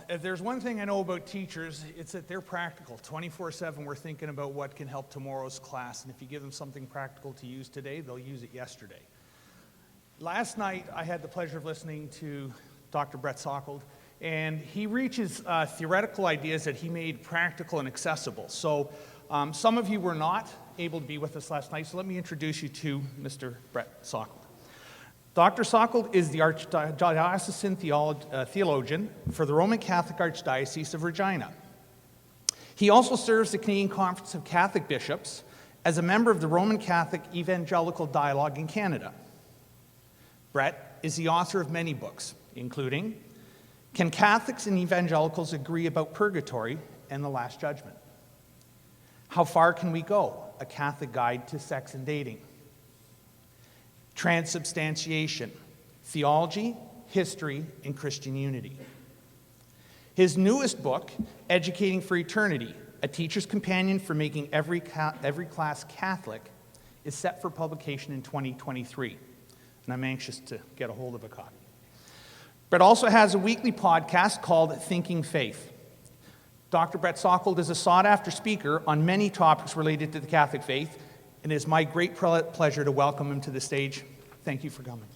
If there's one thing I know about teachers, it's that they're practical. 24/7, we're thinking about what can help tomorrow's class, and if you give them something practical to use today, they'll use it yesterday. Last night, I had the pleasure of listening to Dr. Brett Salkeld, and he reaches theoretical ideas that he made practical and accessible. So some of you were not able to be with us last night, so let me introduce you to Mr. Brett Salkeld. Dr. Salkeld is the Archdiocesan Theologian for the Roman Catholic Archdiocese of Regina. He also serves the Canadian Conference of Catholic Bishops as a member of the Roman Catholic Evangelical Dialogue in Canada. Brett is the author of many books, including Can Catholics and Evangelicals Agree About Purgatory and the Last Judgment? How Far Can We Go? A Catholic Guide to Sex and Dating. Transubstantiation, Theology, History, and Christian Unity. His newest book, Educating for Eternity, A Teacher's Companion for Making Every Class Catholic, is set for publication in 2023, and I'm anxious to get a hold of a copy. Brett also has a weekly podcast called Thinking Faith. Dr. Brett Salkeld is a sought-after speaker on many topics related to the Catholic faith, and it is my great pleasure to welcome him to the stage. Thank you for coming.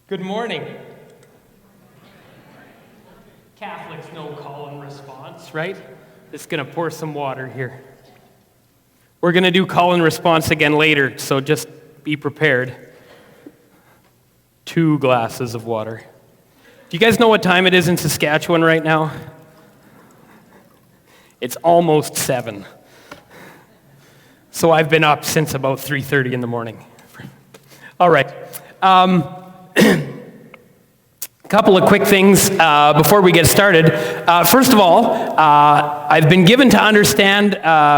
Good morning. Catholics know call and response, right? Just gonna pour some water here. We're gonna do call and response again later, so just be prepared. 2 glasses of water. Do you guys know what time it is in Saskatchewan right now? It's almost 7. So I've been up since about 3:30 in the morning. All right. A couple of quick things before we get started. First of all, I've been given to understand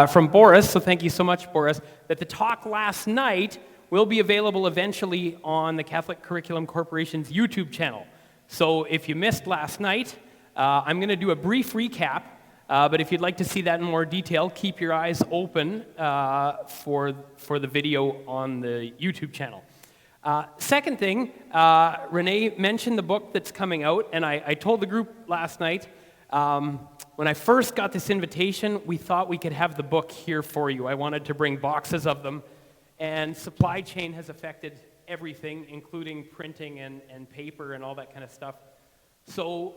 from Boris, so thank you so much, Boris, that the talk last night will be available eventually on the Catholic Curriculum Corporation's YouTube channel. So if you missed last night, I'm going to do a brief recap, but if you'd like to see that in more detail, keep your eyes open for the video on the YouTube channel. Second thing, Renee mentioned the book that's coming out, and I told the group last night, when I first got this invitation, we thought we could have the book here for you. I wanted to bring boxes of them, and supply chain has affected everything, including printing and paper and all that kind of stuff. So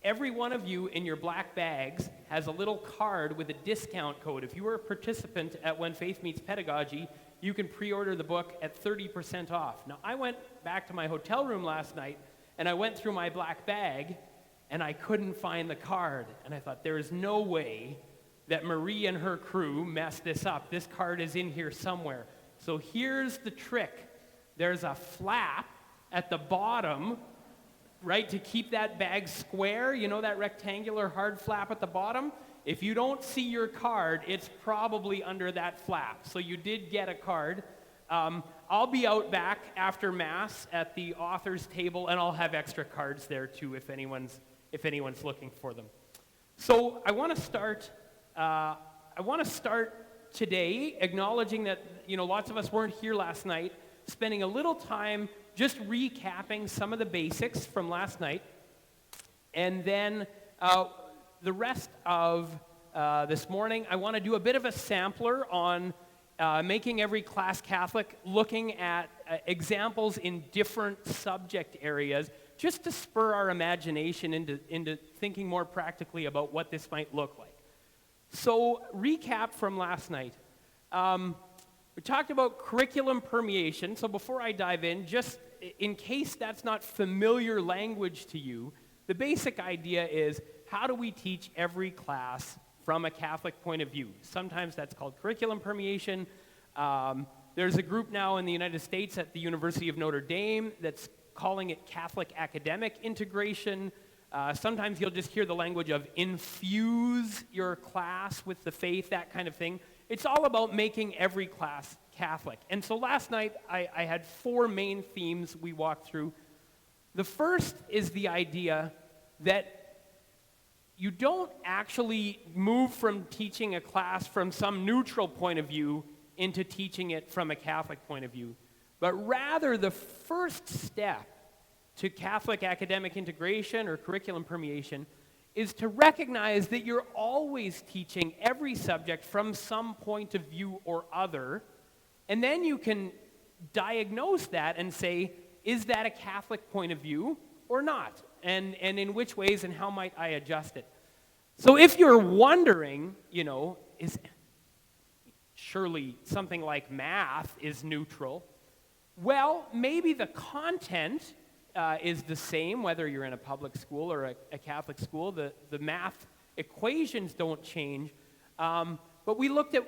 every one of you in your black bags has a little card with a discount code. If you were a participant at When Faith Meets Pedagogy, you can pre-order the book at 30% off. Now, I went back to my hotel room last night, and I went through my black bag, and I couldn't find the card. And I thought, there is no way that Marie and her crew messed this up. This card is in here somewhere. So here's the trick. There's a flap at the bottom, right, to keep that bag square. You know that rectangular hard flap at the bottom? If you don't see your card, it's probably under that flap. So you did get a card. I'll be out back after Mass at the author's table, and I'll have extra cards there too if anyone's looking for them. So I want to start today acknowledging that lots of us weren't here last night, spending a little time just recapping some of the basics from last night, and then the rest of this morning, I want to do a bit of a sampler on making every class Catholic, looking at examples in different subject areas, just to spur our imagination into thinking more practically about what this might look like. So, recap from last night. We talked about curriculum permeation. So before I dive in, just in case that's not familiar language to you, the basic idea is, how do we teach every class from a Catholic point of view? Sometimes that's called curriculum permeation. There's a group now in the United States at the University of Notre Dame that's calling it Catholic academic integration. Sometimes you'll just hear the language of infuse your class with the faith, that kind of thing. It's all about making every class Catholic. And so last night, I had 4 main themes we walked through. The first is the idea that you don't actually move from teaching a class from some neutral point of view into teaching it from a Catholic point of view, but rather the first step to Catholic academic integration or curriculum permeation is to recognize that you're always teaching every subject from some point of view or other, and then you can diagnose that and say, is that a Catholic point of view or not? And in which ways and how might I adjust it? So if you're wondering, is surely something like math is neutral, well, maybe the content is the same, whether you're in a public school or a Catholic school. The math equations don't change. But we looked at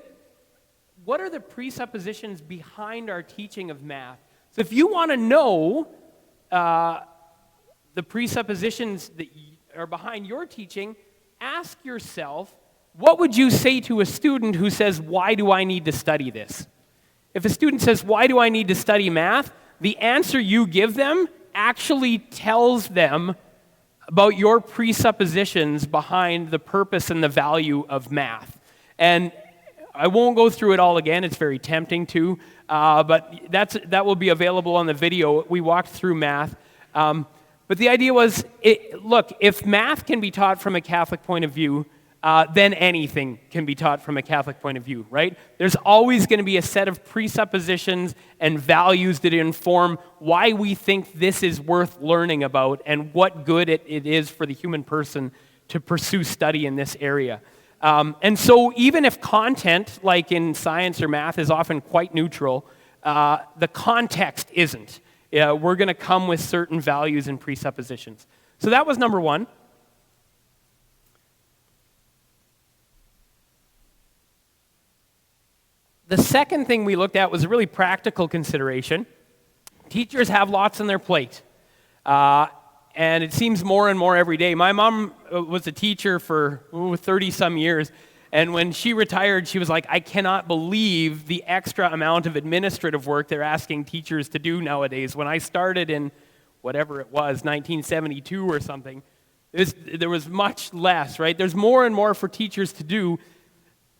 what are the presuppositions behind our teaching of math. So if you want to know the presuppositions that are behind your teaching, ask yourself, what would you say to a student who says, why do I need to study this? If a student says, why do I need to study math? The answer you give them actually tells them about your presuppositions behind the purpose and the value of math. And I won't go through it all again. It's very tempting to, but that will be available on the video. We walked through math. But the idea was, look, if math can be taught from a Catholic point of view, then anything can be taught from a Catholic point of view, right? There's always going to be a set of presuppositions and values that inform why we think this is worth learning about and what good it is for the human person to pursue study in this area. And so even if content, like in science or math, is often quite neutral, the context isn't. We're going to come with certain values and presuppositions. So that was number one. The second thing we looked at was a really practical consideration. Teachers have lots on their plate, and it seems more and more every day. My mom was a teacher for 30-some years, and when she retired, she was like, I cannot believe the extra amount of administrative work they're asking teachers to do nowadays. When I started in whatever it was, 1972 or something, there was much less, right? There's more and more for teachers to do.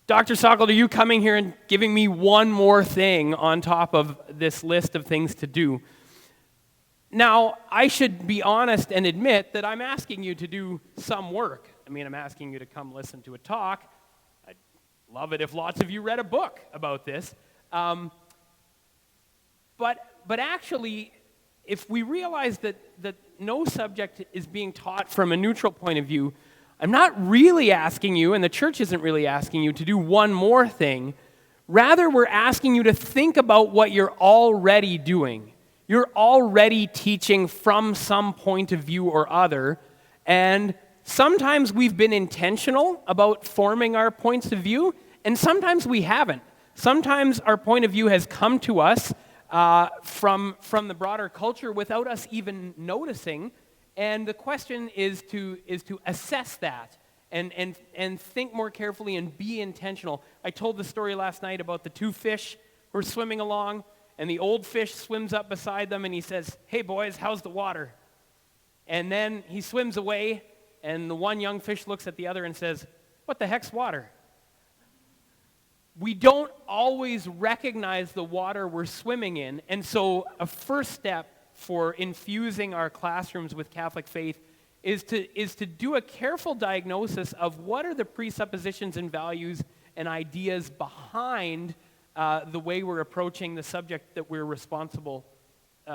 Dr. Salkeld, are you coming here and giving me one more thing on top of this list of things to do? Now, I should be honest and admit that I'm asking you to do some work. I mean, I'm asking you to come listen to a talk. I'd love it if lots of you read a book about this. But actually, if we realize that no subject is being taught from a neutral point of view, I'm not really asking you, and the church isn't really asking you, to do one more thing. Rather, we're asking you to think about what you're already doing. You're already teaching from some point of view or other, and sometimes we've been intentional about forming our points of view, and sometimes we haven't. Sometimes our point of view has come to us from the broader culture without us even noticing. And the question is to assess that and think more carefully and be intentional. I told the story last night about the two fish who are swimming along, and the old fish swims up beside them, and he says, hey boys, how's the water? And then he swims away, and the one young fish looks at the other and says, what the heck's water? We don't always recognize the water we're swimming in, and so a first step for infusing our classrooms with Catholic faith is to do a careful diagnosis of what are the presuppositions and values and ideas behind the way we're approaching the subject that we're responsible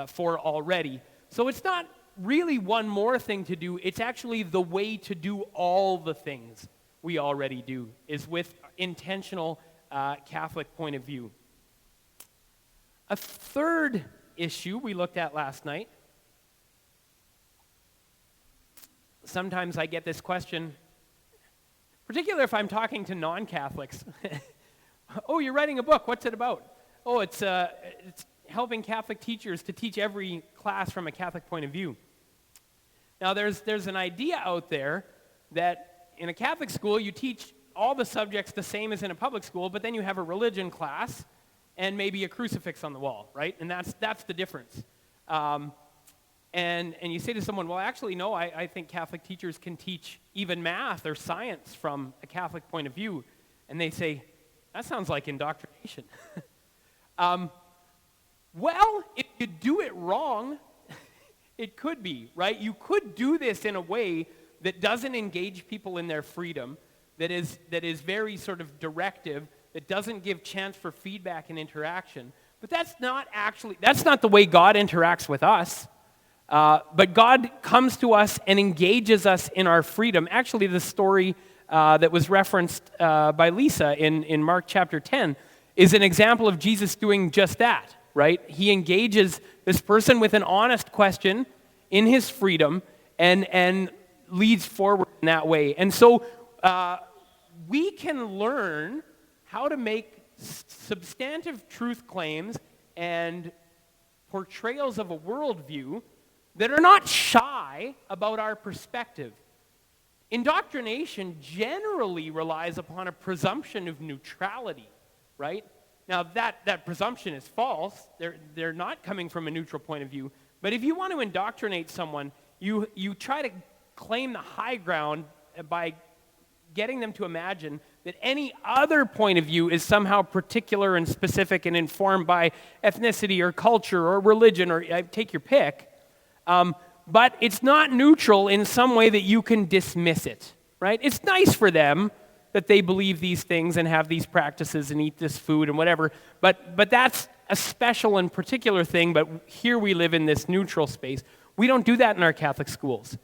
for already. So it's not really one more thing to do, it's actually the way to do all the things we already do, is with intentional Catholic point of view. A third issue we looked at last night. Sometimes I get this question, particularly if I'm talking to non-Catholics. Oh, you're writing a book. What's it about? Oh, it's helping Catholic teachers to teach every class from a Catholic point of view. Now, there's an idea out there that in a Catholic school you teach all the subjects the same as in a public school, but then you have a religion class and maybe a crucifix on the wall, right? And that's the difference. And and you say to someone, well, actually, no, I think Catholic teachers can teach even math or science from a Catholic point of view. And they say, that sounds like indoctrination. Well, if you do it wrong, it could be, right? You could do this in a way that doesn't engage people in their freedom, that is very sort of directive, that doesn't give chance for feedback and interaction. But that's not the way God interacts with us. But God comes to us and engages us in our freedom. Actually, the story that was referenced by Lisa in Mark chapter 10 is an example of Jesus doing just that, right? He engages this person with an honest question in his freedom and leads forward in that way. And so we can learn how to make substantive truth claims and portrayals of a worldview that are not shy about our perspective. Indoctrination generally relies upon a presumption of neutrality, right? Now, that presumption is false. They're not coming from a neutral point of view. But if you want to indoctrinate someone, you try to claim the high ground by getting them to imagine that any other point of view is somehow particular and specific and informed by ethnicity or culture or religion or take your pick. But it's not neutral in some way that you can dismiss it, right? It's nice for them that they believe these things and have these practices and eat this food and whatever, but that's a special and particular thing, but here we live in this neutral space. We don't do that in our Catholic schools.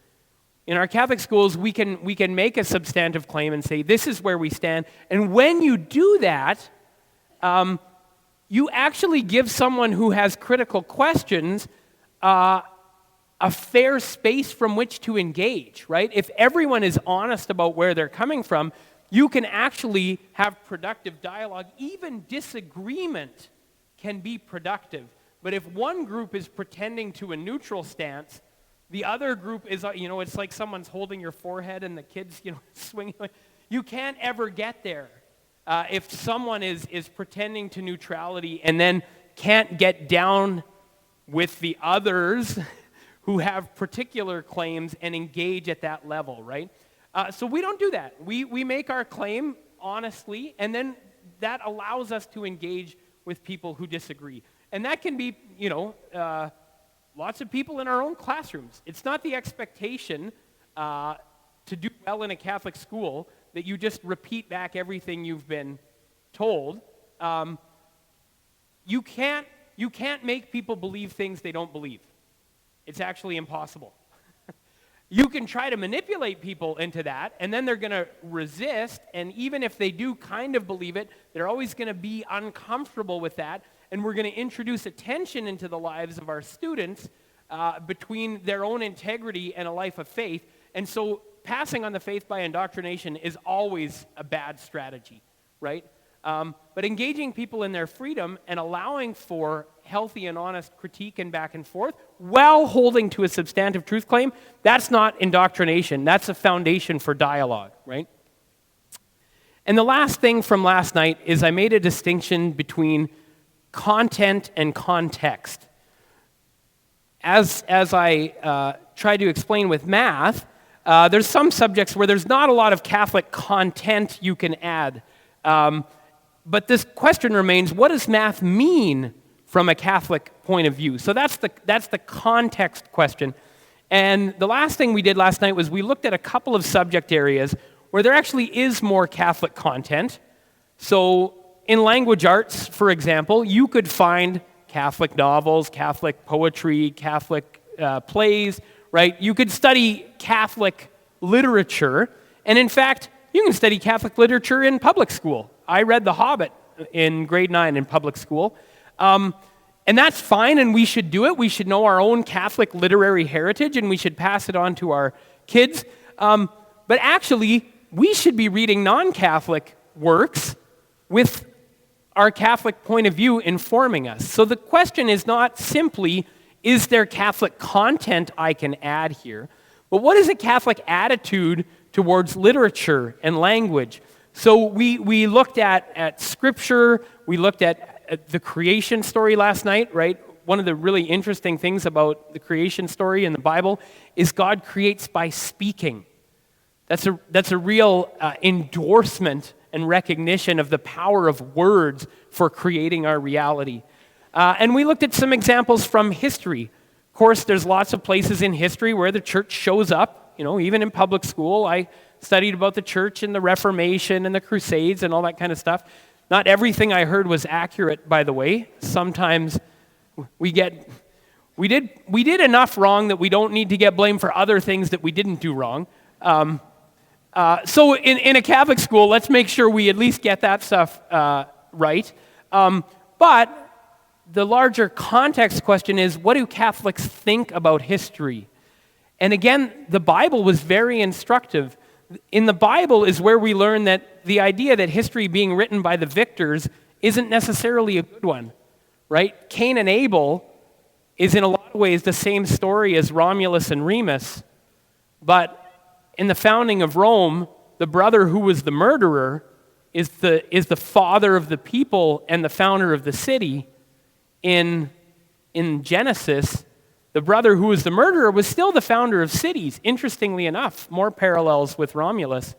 In our Catholic schools, we can make a substantive claim and say, this is where we stand. And when you do that, you actually give someone who has critical questions a fair space from which to engage, right? If everyone is honest about where they're coming from, you can actually have productive dialogue. Even disagreement can be productive. But if one group is pretending to a neutral stance, the other group is, it's like someone's holding your forehead and the kid's, swinging. You can't ever get there if someone is pretending to neutrality and then can't get down with the others who have particular claims and engage at that level, right? So we don't do that. We make our claim honestly, and then that allows us to engage with people who disagree. And that can be, lots of people in our own classrooms. It's not the expectation to do well in a Catholic school that you just repeat back everything you've been told. You can't make people believe things they don't believe. It's actually impossible. You can try to manipulate people into that, and then they're going to resist, and even if they do kind of believe it, they're always going to be uncomfortable with that, and we're going to introduce a tension into the lives of our students between their own integrity and a life of faith. And so passing on the faith by indoctrination is always a bad strategy, right? But engaging people in their freedom and allowing for healthy and honest critique and back and forth while holding to a substantive truth claim, that's not indoctrination. That's a foundation for dialogue, right? And the last thing from last night is I made a distinction between content and context. As I tried to explain with math, there's some subjects where there's not a lot of Catholic content you can add. But this question remains, what does math mean from a Catholic point of view? So that's the context question. And the last thing we did last night was we looked at a couple of subject areas where there actually is more Catholic content. So in language arts, for example, you could find Catholic novels, Catholic poetry, Catholic plays, right? You could study Catholic literature. And in fact, you can study Catholic literature in public school. I read The Hobbit in grade 9 in public school. And that's fine, and we should do it. We should know our own Catholic literary heritage, and we should pass it on to our kids. But actually, we should be reading non-Catholic works with our Catholic point of view informing us. So the question is not simply, is there Catholic content I can add here? But what is a Catholic attitude towards literature and language? So we looked at Scripture, we looked at the creation story last night, right? one of the really interesting things about the creation story in the Bible is God creates by speaking. That's a real endorsement and recognition of the power of words for creating our reality. And we looked at some examples from history. Of course, there's lots of places in history where the church shows up. Even in public school, I studied about the church and the Reformation and the Crusades and all that kind of stuff. Not everything I heard was accurate, by the way. Sometimes we did enough wrong that we don't need to get blamed for other things that we didn't do wrong. So in a Catholic school, let's make sure we at least get that stuff right. But the larger context question is, what do Catholics think about history? And again, the Bible was very instructive. In the Bible is where we learn that the idea that history being written by the victors isn't necessarily a good one, right? Cain and Abel is in a lot of ways the same story as Romulus and Remus, but in the founding of Rome, the brother who was the murderer is the father of the people and the founder of the city. In Genesis, the brother who was the murderer was still the founder of cities, interestingly enough, more parallels with Romulus.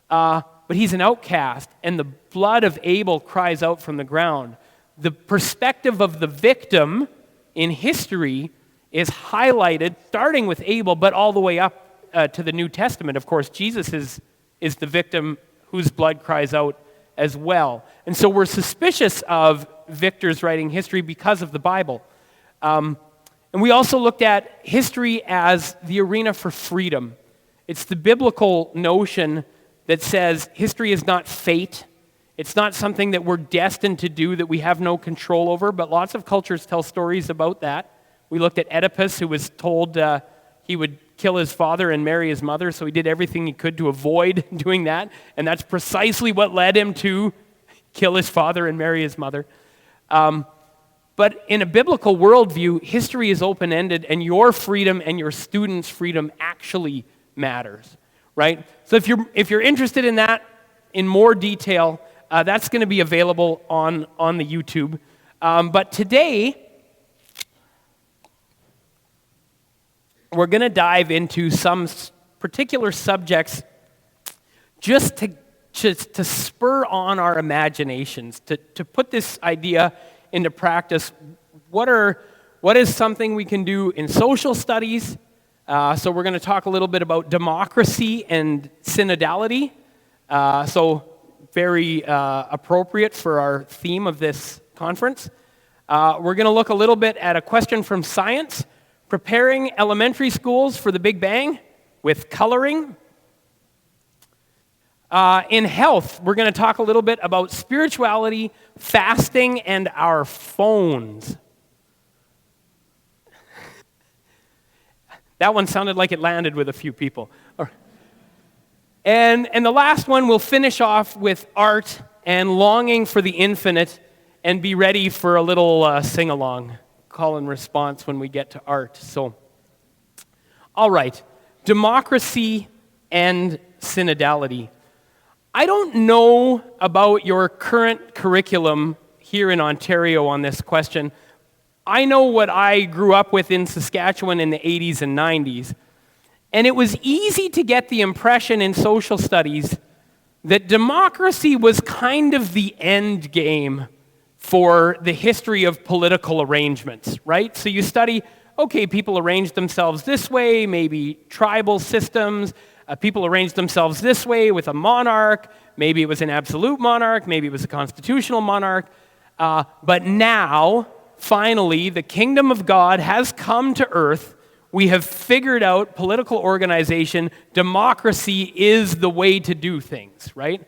But he's an outcast, and the blood of Abel cries out from the ground. The perspective of the victim in history is highlighted, starting with Abel, but all the way up to the New Testament. Of course, Jesus is the victim whose blood cries out as well. And so we're suspicious of victors writing history because of the Bible. And we also looked at history as the arena for freedom. It's the biblical notion that says history is not fate. It's not something that we're destined to do that we have no control over, but lots of cultures tell stories about that. We looked at Oedipus, who was told he would kill his father and marry his mother, so he did everything he could to avoid doing that, and that's precisely what led him to kill his father and marry his mother. But in a biblical worldview, history is open-ended, and your freedom and your students' freedom actually matters, right? So if you're interested in that in more detail, that's going to be available on the YouTube. But today, we're going to dive into some particular subjects just to spur on our imaginations, to put this idea into practice. What is something we can do in social studies? So we're going to talk a little bit about democracy and synodality. So very appropriate for our theme of this conference. We're going to look a little bit at a question from science, preparing elementary schools for the Big Bang with coloring. In health, we're going to talk a little bit about spirituality, fasting, and our phones. That one sounded like it landed with a few people. And the last one, we'll finish off with art and longing for the infinite, and be ready for a little sing-along, call and response when we get to art. So, all right, democracy and synodality. I don't know about your current curriculum here in Ontario on this question. I know what I grew up with in Saskatchewan in the 80s and 90s. And it was easy to get the impression in social studies that democracy was kind of the end game for the history of political arrangements, right? So you study, okay, people arranged themselves this way, maybe tribal systems. People arranged themselves this way with a monarch. Maybe it was an absolute monarch. Maybe it was a constitutional monarch. But now, finally, the kingdom of God has come to earth. We have figured out political organization. Democracy is the way to do things, right?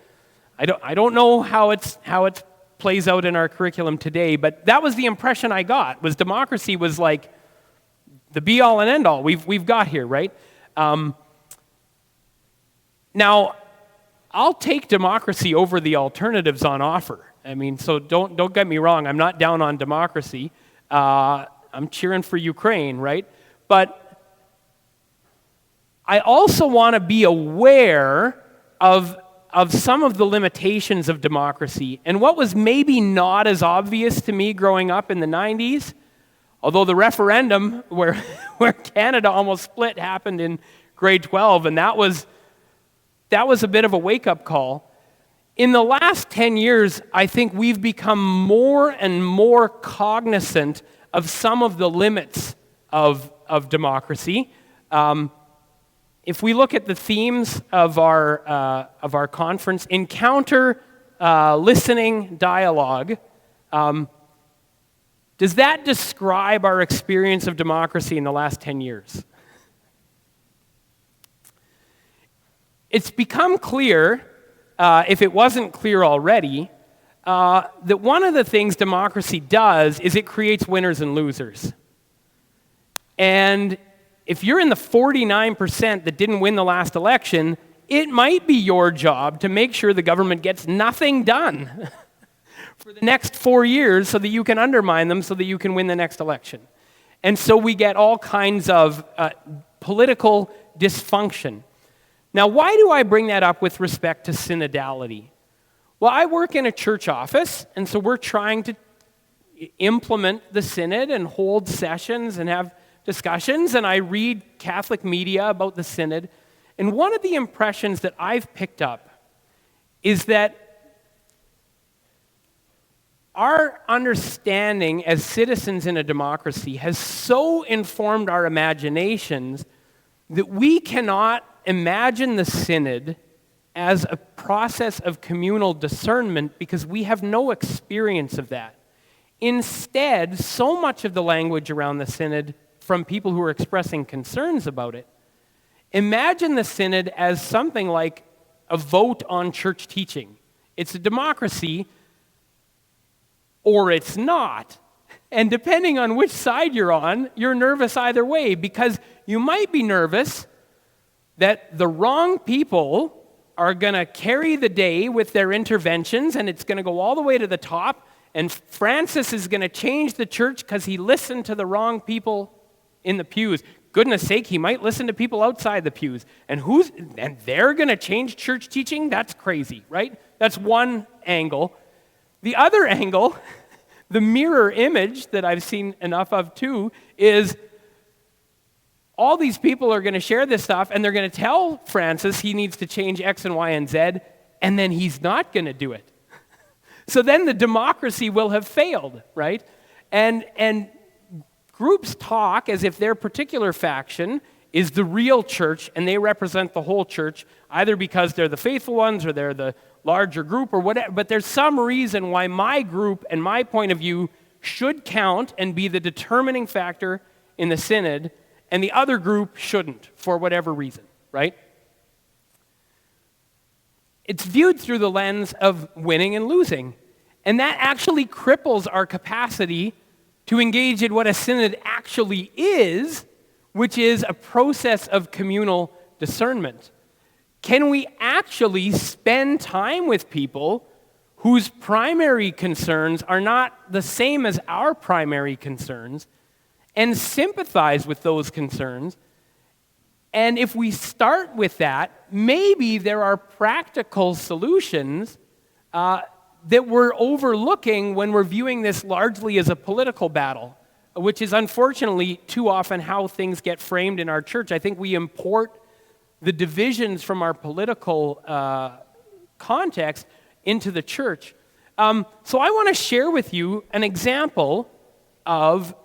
I don't know how it plays out in our curriculum today, but that was the impression I got, was democracy was like the be-all and end-all we've got here, right? Now, I'll take democracy over the alternatives on offer. I mean, so don't get me wrong. I'm not down on democracy. I'm cheering for Ukraine, right? But I also want to be aware of some of the limitations of democracy. And what was maybe not as obvious to me growing up in the 90s Although the referendum where Canada almost split happened in grade 12, and that was a bit of a wake-up call. In the last 10 years, I think we've become more and more cognizant of some of the limits of democracy. If we look at the themes of our conference, encounter, listening, dialogue, does that describe our experience of democracy in the last 10 years? It's become clear, if it wasn't clear already, that one of the things democracy does is it creates winners and losers. And if you're in the 49% that didn't win the last election, it might be your job to make sure the government gets nothing done for the next 4 years so that you can undermine them so that you can win the next election. And so we get all kinds of political dysfunction. Now, why do I bring that up with respect to synodality? Well, I work in a church office, and so we're trying to implement the synod and hold sessions and have discussions, and I read Catholic media about the synod. And one of the impressions that I've picked up is that our understanding as citizens in a democracy has so informed our imaginations that we cannot imagine the synod as a process of communal discernment because we have no experience of that. Instead, so much of the language around the synod from people who are expressing concerns about it, imagine the synod as something like a vote on church teaching. It's a democracy, or it's not. And depending on which side you're on, you're nervous either way, because you might be nervous that the wrong people are going to carry the day with their interventions, and it's going to go all the way to the top, and Francis is going to change the church because he listened to the wrong people in the pews. Goodness sake, he might listen to people outside the pews. And they're going to change church teaching? That's crazy, right? That's one angle. The other angle, the mirror image that I've seen enough of too, is all these people are going to share this stuff, and they're going to tell Francis he needs to change X and Y and Z, and then he's not going to do it. So then the democracy will have failed, right? And groups talk as if their particular faction is the real church, and they represent the whole church, either because they're the faithful ones or they're the larger group or whatever. But there's some reason why my group and my point of view should count and be the determining factor in the synod, and the other group shouldn't, for whatever reason, right? It's viewed through the lens of winning and losing, and that actually cripples our capacity to engage in what a synod actually is, which is a process of communal discernment. Can we actually spend time with people whose primary concerns are not the same as our primary concerns and sympathize with those concerns? And if we start with that, maybe there are practical solutions that we're overlooking when we're viewing this largely as a political battle, which is unfortunately too often how things get framed in our church. I think we import the divisions from our political context into the church. So I want to share with you an example of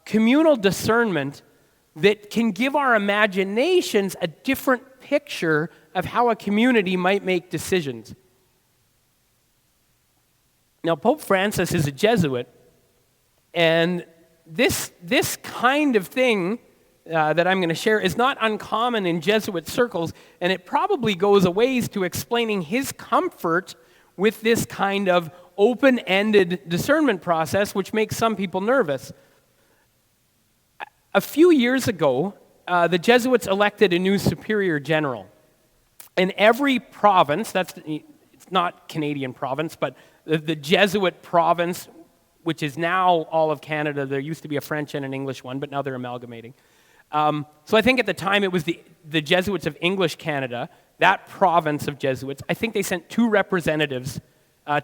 communal discernment that can give our imaginations a different picture of how a community might make decisions. Now, Pope Francis is a Jesuit, and this kind of thing that I'm going to share is not uncommon in Jesuit circles, and it probably goes a ways to explaining his comfort with this kind of open-ended discernment process, which makes some people nervous. A few years ago, the Jesuits elected a new superior general. In every province, it's not Canadian province, but the Jesuit province, which is now all of Canada. There used to be a French and an English one, but now they're amalgamating. So I think at the time it was the Jesuits of English Canada, that province of Jesuits. I think they sent 2 representatives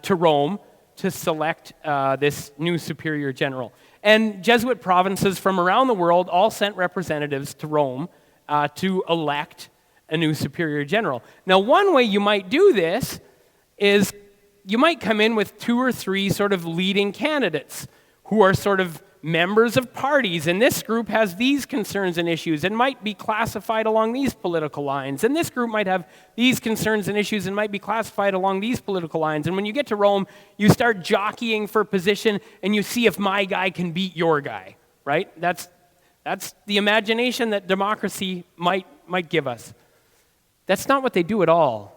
to Rome to select this new superior general. And Jesuit provinces from around the world all sent representatives to Rome to elect a new superior general. Now, one way you might do this is you might come in with 2 or 3 sort of leading candidates who are sort of members of parties, and this group has these concerns and issues and might be classified along these political lines, and this group might have these concerns and issues and might be classified along these political lines. And when you get to Rome, you start jockeying for position and you see if my guy can beat your guy, right? That's the imagination that democracy might give us. That's not what they do at all.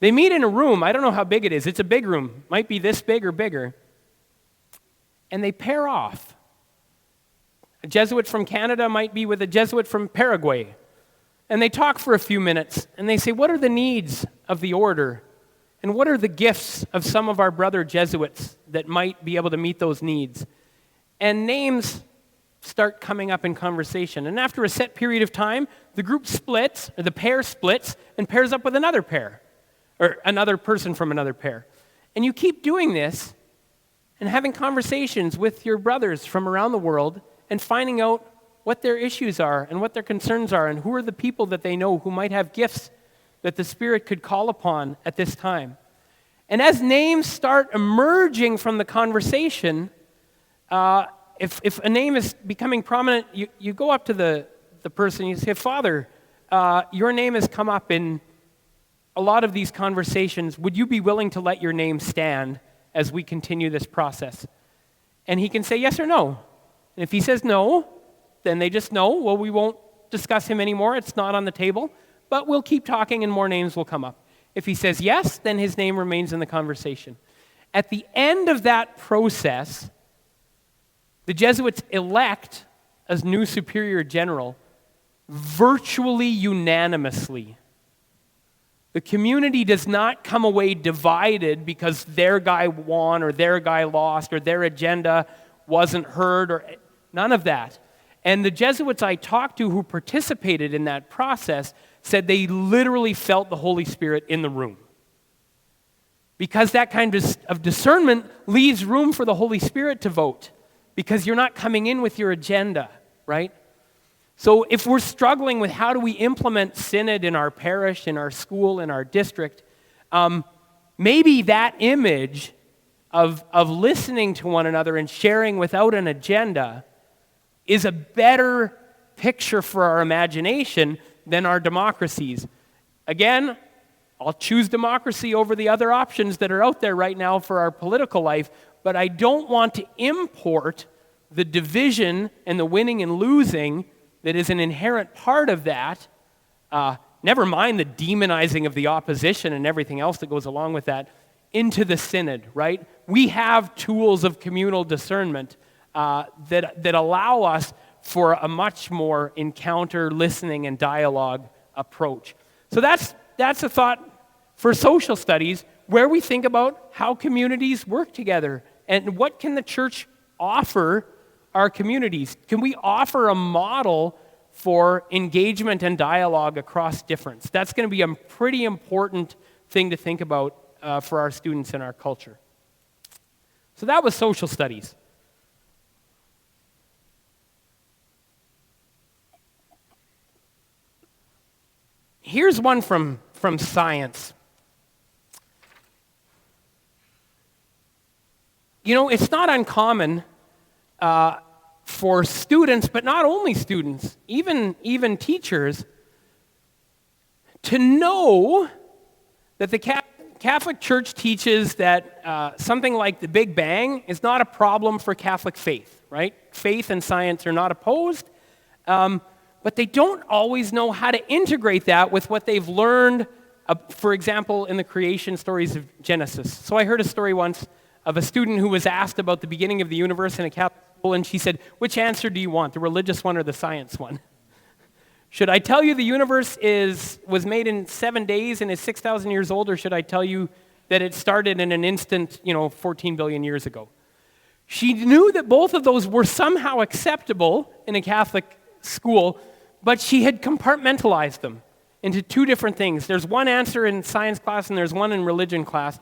They meet in a room. I don't know how big it is. It's a big room. Might be this big or bigger. And they pair off. A Jesuit from Canada might be with a Jesuit from Paraguay. And they talk for a few minutes, and they say, what are the needs of the order? And what are the gifts of some of our brother Jesuits that might be able to meet those needs? And names start coming up in conversation. And after a set period of time, the group splits, or the pair splits, and pairs up with another pair, or another person from another pair. And you keep doing this and having conversations with your brothers from around the world and finding out what their issues are and what their concerns are and who are the people that they know who might have gifts that the Spirit could call upon at this time. And as names start emerging from the conversation, if a name is becoming prominent, you go up to the person and you say, Father, your name has come up in a lot of these conversations. Would you be willing to let your name stand as we continue this process? And he can say yes or no. And if he says no, then they just know, well, we won't discuss him anymore. It's not on the table. But we'll keep talking and more names will come up. If he says yes, then his name remains in the conversation. At the end of that process, the Jesuits elect a new superior general virtually unanimously. The community does not come away divided because their guy won or their guy lost or their agenda wasn't heard or none of that. And the Jesuits I talked to who participated in that process said they literally felt the Holy Spirit in the room. Because that kind of discernment leaves room for the Holy Spirit to vote. Because you're not coming in with your agenda, right? So if we're struggling with how do we implement synod in our parish, in our school, in our district, maybe that image of listening to one another and sharing without an agenda is a better picture for our imagination than our democracies. Again, I'll choose democracy over the other options that are out there right now for our political life, but I don't want to import the division and the winning and losing that is an inherent part of that, never mind the demonizing of the opposition and everything else that goes along with that, into the synod, right? We have tools of communal discernment that allow us for a much more encounter, listening, and dialogue approach. So that's a thought for social studies, where we think about how communities work together and what can the church offer our communities. Can we offer a model for engagement and dialogue across difference? That's going to be a pretty important thing to think about for our students in our culture. So that was social studies. Here's one from science. You know, it's not uncommon for students, but not only students, even teachers, to know that the Catholic Church teaches that something like the Big Bang is not a problem for Catholic faith, right? Faith and science are not opposed, but they don't always know how to integrate that with what they've learned, for example, in the creation stories of Genesis. So I heard a story once of a student who was asked about the beginning of the universe in a Catholic school, and she said, which answer do you want, the religious one or the science one? Should I tell you the universe was made in 7 days and is 6,000 years old, or should I tell you that it started in an instant, 14 billion years ago? She knew that both of those were somehow acceptable in a Catholic school, but she had compartmentalized them into two different things. There's one answer in science class and there's one in religion class,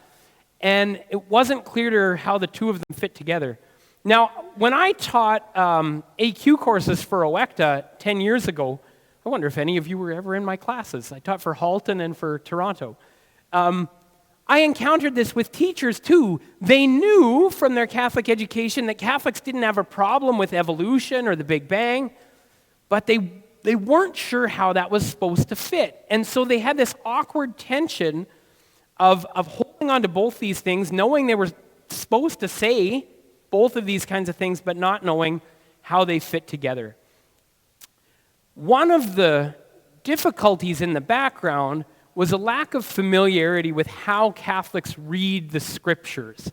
and it wasn't clear to her how the two of them fit together. Now, when I taught AQ courses for OECTA 10 years ago, I wonder if any of you were ever in my classes. I taught for Halton and for Toronto. I encountered this with teachers too. They knew from their Catholic education that Catholics didn't have a problem with evolution or the Big Bang, but they weren't sure how that was supposed to fit. And so they had this awkward tension of holding on to both these things, knowing they were supposed to say both of these kinds of things, but not knowing how they fit together. One of the difficulties in the background was a lack of familiarity with how Catholics read the scriptures.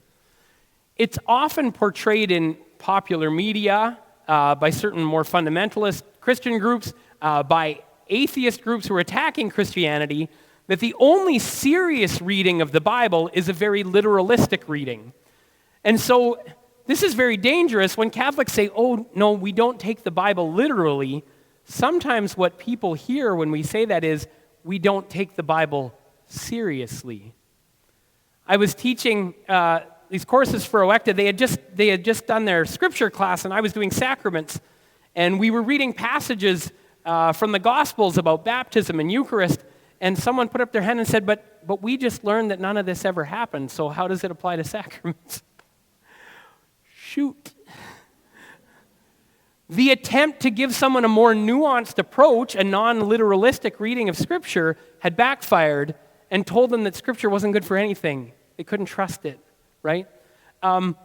It's often portrayed in popular media by certain more fundamentalist Christian groups, by atheist groups who are attacking Christianity, that the only serious reading of the Bible is a very literalistic reading. And so this is very dangerous. When Catholics say, oh, no, we don't take the Bible literally, sometimes what people hear when we say that is, we don't take the Bible seriously. I was teaching these courses for OECTA. They had just done their scripture class, and I was doing sacraments. And we were reading passages from the Gospels about baptism and Eucharist, and someone put up their hand and said, but we just learned that none of this ever happened, so how does it apply to sacraments? Shoot. The attempt to give someone a more nuanced approach, a non-literalistic reading of Scripture, had backfired and told them that Scripture wasn't good for anything. They couldn't trust it, right? The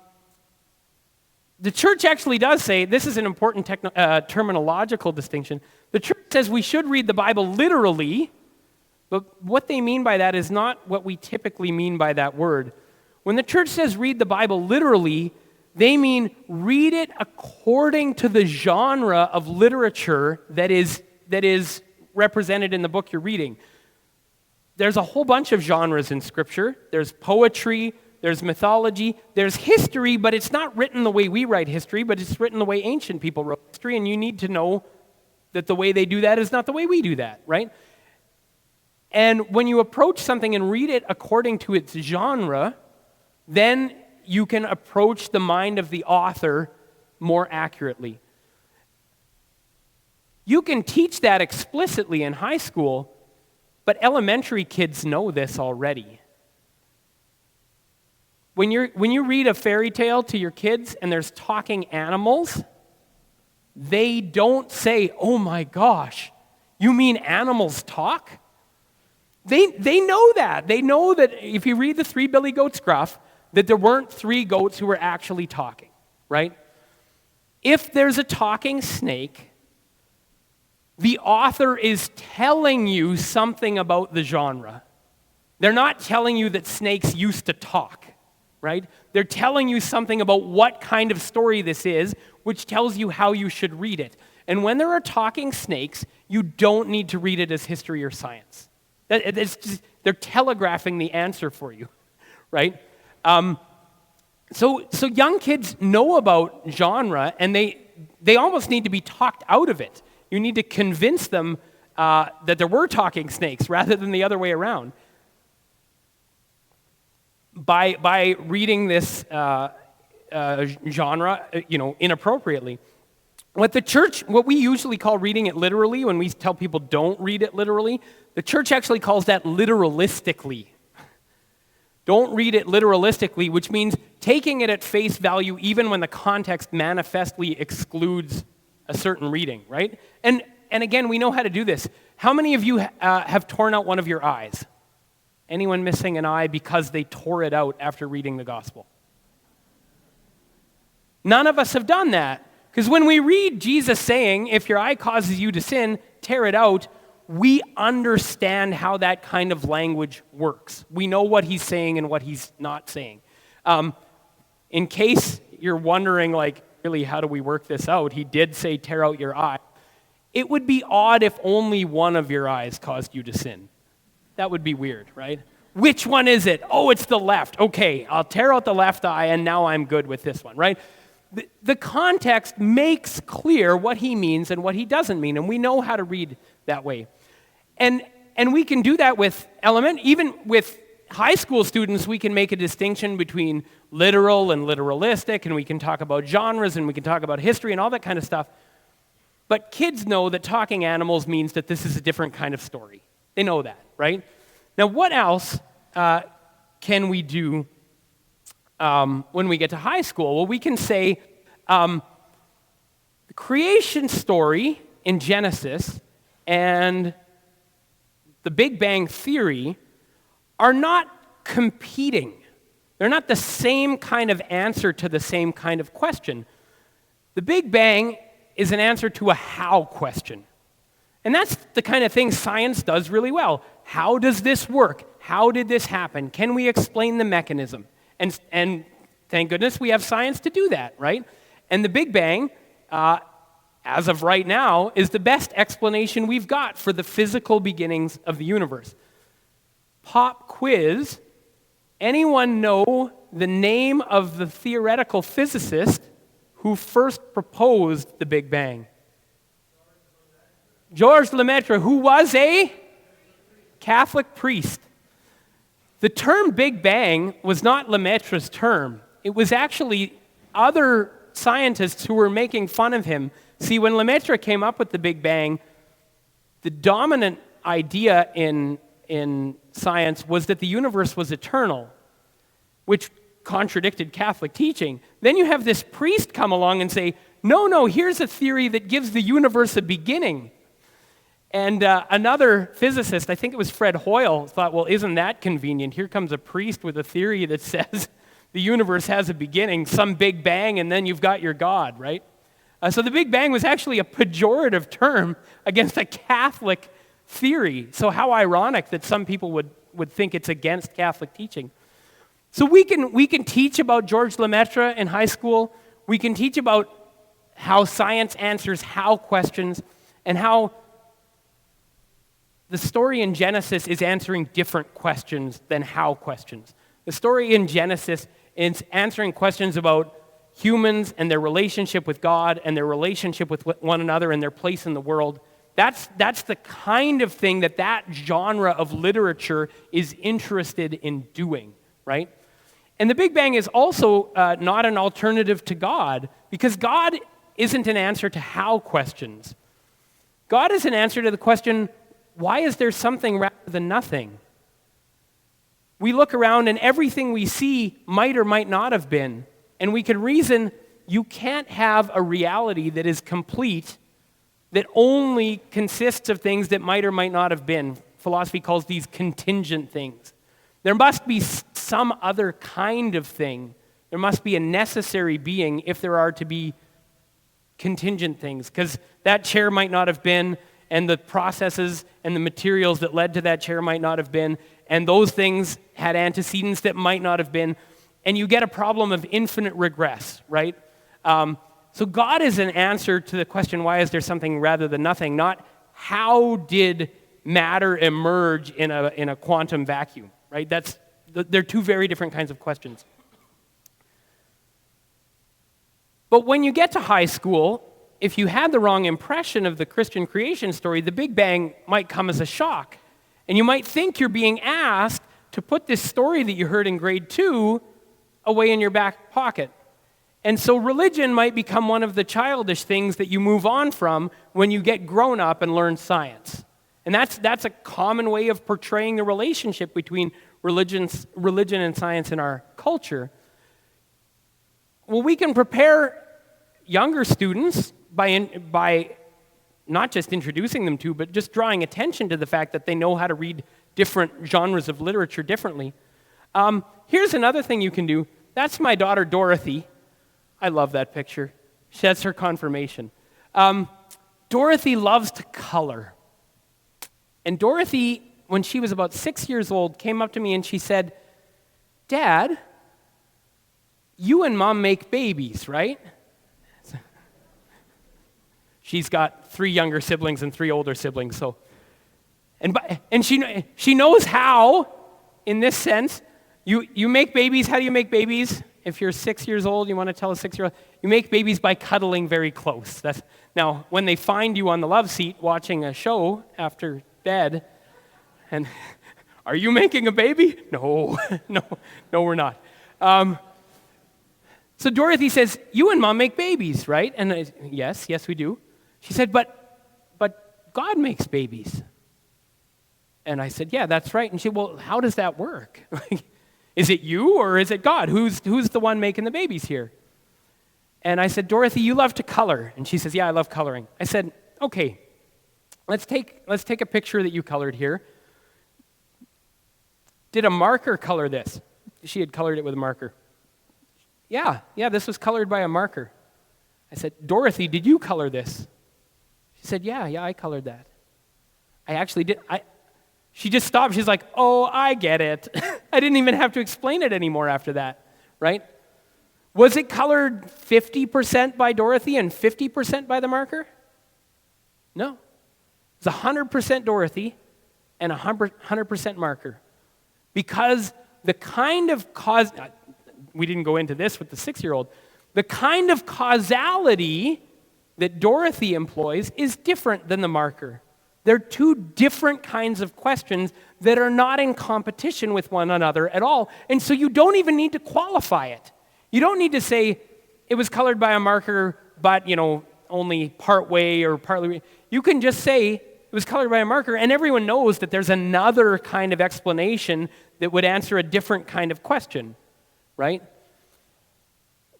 church actually does say, this is an important terminological distinction, the church says we should read the Bible literally, but what they mean by that is not what we typically mean by that word. When the church says read the Bible literally, they mean read it according to the genre of literature that is represented in the book you're reading. There's a whole bunch of genres in Scripture. There's poetry, there's mythology, there's history, but it's not written the way we write history, but it's written the way ancient people wrote history, and you need to know that the way they do that is not the way we do that, right? And when you approach something and read it according to its genre, then you can approach the mind of the author more accurately. You can teach that explicitly in high school, but elementary kids know this already. When you read a fairy tale to your kids and there's talking animals, they don't say, oh my gosh, you mean animals talk? They know that. They know that if you read the Three Billy Goats Gruff, that there weren't three goats who were actually talking, right? If there's a talking snake, the author is telling you something about the genre. They're not telling you that snakes used to talk, right? They're telling you something about what kind of story this is, which tells you how you should read it. And when there are talking snakes, you don't need to read it as history or science. They're telegraphing the answer for you, right? So young kids know about genre, and they almost need to be talked out of it. You need to convince them that there were talking snakes rather than the other way around. By reading this genre, inappropriately. What we usually call reading it literally, when we tell people don't read it literally, the church actually calls that literalistically. Don't read it literalistically, which means taking it at face value even when the context manifestly excludes a certain reading, right? And again, we know how to do this. How many of you have torn out one of your eyes? Anyone missing an eye because they tore it out after reading the gospel? None of us have done that. Because when we read Jesus saying, if your eye causes you to sin, tear it out, we understand how that kind of language works. We know what he's saying and what he's not saying. In case you're wondering, really, how do we work this out? He did say, tear out your eye. It would be odd if only one of your eyes caused you to sin. That would be weird, right? Which one is it? Oh, it's the left. Okay, I'll tear out the left eye, and now I'm good with this one, right? The context makes clear what he means and what he doesn't mean, and we know how to read that way. And we can do that with even with high school students, we can make a distinction between literal and literalistic, and we can talk about genres, and we can talk about history and all that kind of stuff. But kids know that talking animals means that this is a different kind of story. They know that, right? Now, what else can we do when we get to high school? Well, we can say the creation story in Genesis and the Big Bang Theory are not competing. They're not the same kind of answer to the same kind of question. The Big Bang is an answer to a how question. And that's the kind of thing science does really well. How does this work? How did this happen? Can we explain the mechanism? And thank goodness we have science to do that, right? And the Big Bang, as of right now, is the best explanation we've got for the physical beginnings of the universe. Pop quiz. Anyone know the name of the theoretical physicist who first proposed the Big Bang? Georges Lemaitre, who was a Catholic priest. The term Big Bang was not Lemaitre's term. It was actually other scientists who were making fun of him. See, when Lemaitre came up with the Big Bang, the dominant idea in science was that the universe was eternal, which contradicted Catholic teaching. Then you have this priest come along and say, no, here's a theory that gives the universe a beginning. And another physicist, I think it was Fred Hoyle, thought, well, isn't that convenient? Here comes a priest with a theory that says the universe has a beginning, some Big Bang, and then you've got your God, right? So the Big Bang was actually a pejorative term against a Catholic theory. So how ironic that some people would think it's against Catholic teaching. So we can teach about Georges Lemaitre in high school. We can teach about how science answers how questions, and how the story in Genesis is answering different questions than how questions. The story in Genesis is answering questions about humans and their relationship with God and their relationship with one another and their place in the world. That's the kind of thing that genre of literature is interested in doing, right? And the Big Bang is also not an alternative to God, because God isn't an answer to how questions. God is an answer to the question, why is there something rather than nothing? We look around and everything we see might or might not have been. And we can reason you can't have a reality that is complete, that only consists of things that might or might not have been. Philosophy calls these contingent things. There must be some other kind of thing. There must be a necessary being if there are to be contingent things, because that chair might not have been, and the processes and the materials that led to that chair might not have been, and those things had antecedents that might not have been, and you get a problem of infinite regress, right? So God is an answer to the question, why is there something rather than nothing, not how did matter emerge in a quantum vacuum, right? They're two very different kinds of questions. But when you get to high school, if you had the wrong impression of the Christian creation story, the Big Bang might come as a shock. And you might think you're being asked to put this story that you heard in grade 2 away in your back pocket. And so religion might become one of the childish things that you move on from when you get grown up and learn science. And that's a common way of portraying the relationship between religion and science in our culture. Well, we can prepare younger students by not just introducing them to, but just drawing attention to the fact that they know how to read different genres of literature differently. Here's another thing you can do. That's my daughter, Dorothy. I love that picture. That's her confirmation. Dorothy loves to color. And Dorothy, when she was about 6 years old, came up to me and she said, "Dad, you and Mom make babies, right?" She's got 3 younger siblings and 3 older siblings, so. And she knows how, in this sense. You make babies. How do you make babies? If you're 6 years old, you want to tell a 6-year-old, you make babies by cuddling very close. Now, when they find you on the love seat watching a show after bed, Are you making a baby? No, no, we're not. So Dorothy says, you and Mom make babies, right? And yes, we do. She said, but God makes babies. And I said, yeah, that's right. And she said, well, how does that work? Is it you or is it God? Who's the one making the babies here? And I said, Dorothy, you love to color. And she says, yeah, I love coloring. I said, okay, let's take a picture that you colored here. Did a marker color this? She had colored it with a marker. Yeah, this was colored by a marker. I said, Dorothy, did you color this? She said, yeah, I colored that. I actually did. She just stopped. She's like, oh, I get it. I didn't even have to explain it anymore after that, right? Was it colored 50% by Dorothy and 50% by the marker? No. It was 100% Dorothy and 100% marker. Because the kind of we didn't go into this with the 6-year-old, the kind of causality that Dorothy employs is different than the marker. They're two different kinds of questions that are not in competition with one another at all. And so you don't even need to qualify it. You don't need to say it was colored by a marker, but only part way or partly. You can just say it was colored by a marker, and everyone knows that there's another kind of explanation that would answer a different kind of question, right?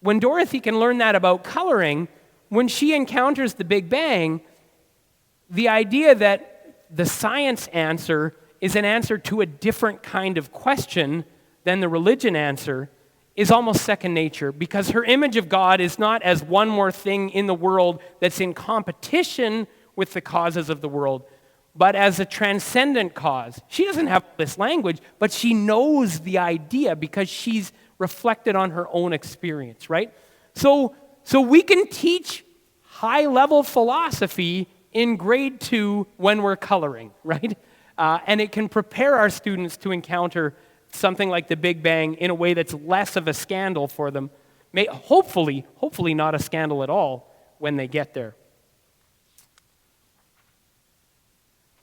When Dorothy can learn that about coloring, when she encounters the Big Bang, the idea that the science answer is an answer to a different kind of question than the religion answer is almost second nature, because her image of God is not as one more thing in the world that's in competition with the causes of the world, but as a transcendent cause. She doesn't have this language, but she knows the idea because she's reflected on her own experience, right? So we can teach high-level philosophy in grade 2 when we're coloring, right? And it can prepare our students to encounter something like the Big Bang in a way that's less of a scandal for them. Hopefully not a scandal at all when they get there.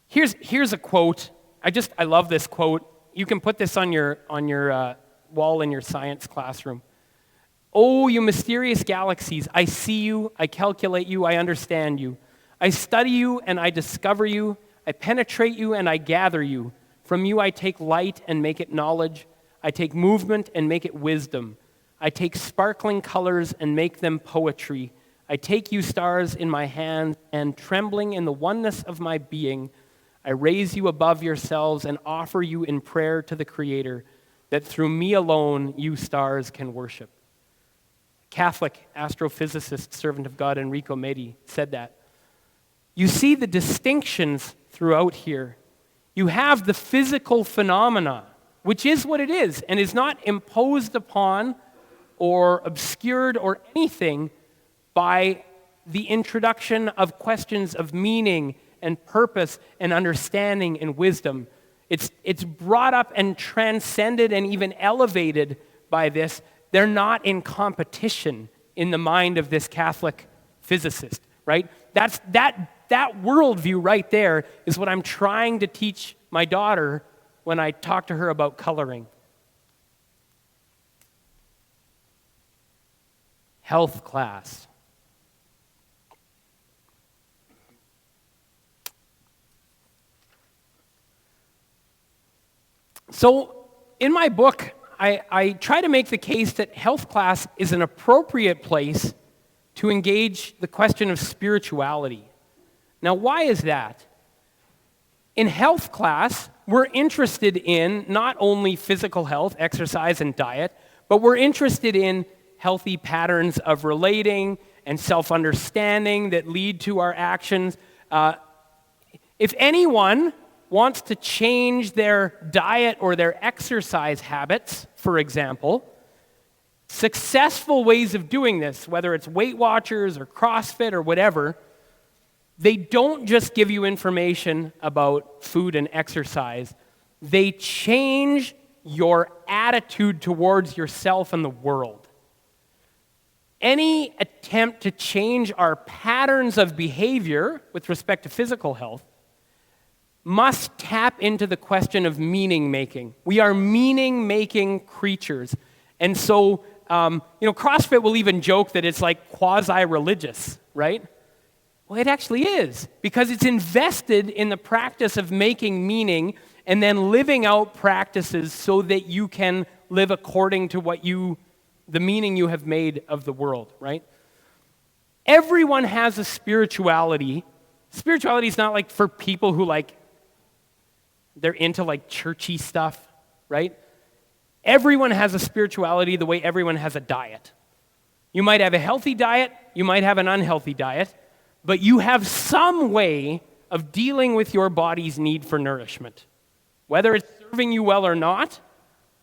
Here's a quote. I love this quote. You can put this on your wall in your science classroom. Oh, you mysterious galaxies, I see you, I calculate you, I understand you. I study you and I discover you. I penetrate you and I gather you. From you I take light and make it knowledge. I take movement and make it wisdom. I take sparkling colors and make them poetry. I take you stars in my hands, and trembling in the oneness of my being, I raise you above yourselves and offer you in prayer to the Creator, that through me alone you stars can worship. Catholic astrophysicist, servant of God Enrico Medi said that. You see the distinctions throughout here. You have the physical phenomena, which is what it is, and is not imposed upon or obscured or anything by the introduction of questions of meaning and purpose and understanding and wisdom. It's brought up and transcended and even elevated by this. They're not in competition in the mind of this Catholic physicist, right? That worldview right there is what I'm trying to teach my daughter when I talk to her about coloring. Health class. So in my book, I try to make the case that health class is an appropriate place to engage the question of spirituality. Now, why is that? In health class, we're interested in not only physical health, exercise, and diet, but we're interested in healthy patterns of relating and self-understanding that lead to our actions. If anyone wants to change their diet or their exercise habits, for example, successful ways of doing this, whether it's Weight Watchers or CrossFit or whatever, they don't just give you information about food and exercise. They change your attitude towards yourself and the world. Any attempt to change our patterns of behavior with respect to physical health must tap into the question of meaning making. We are meaning making creatures. And so, CrossFit will even joke that it's like quasi-religious, right? Well, it actually is, because it's invested in the practice of making meaning and then living out practices so that you can live according to the meaning you have made of the world, right? Everyone has a spirituality. Spirituality is not like for people who they're into churchy stuff, right? Everyone has a spirituality the way everyone has a diet. You might have a healthy diet, you might have an unhealthy diet, but you have some way of dealing with your body's need for nourishment. Whether it's serving you well or not,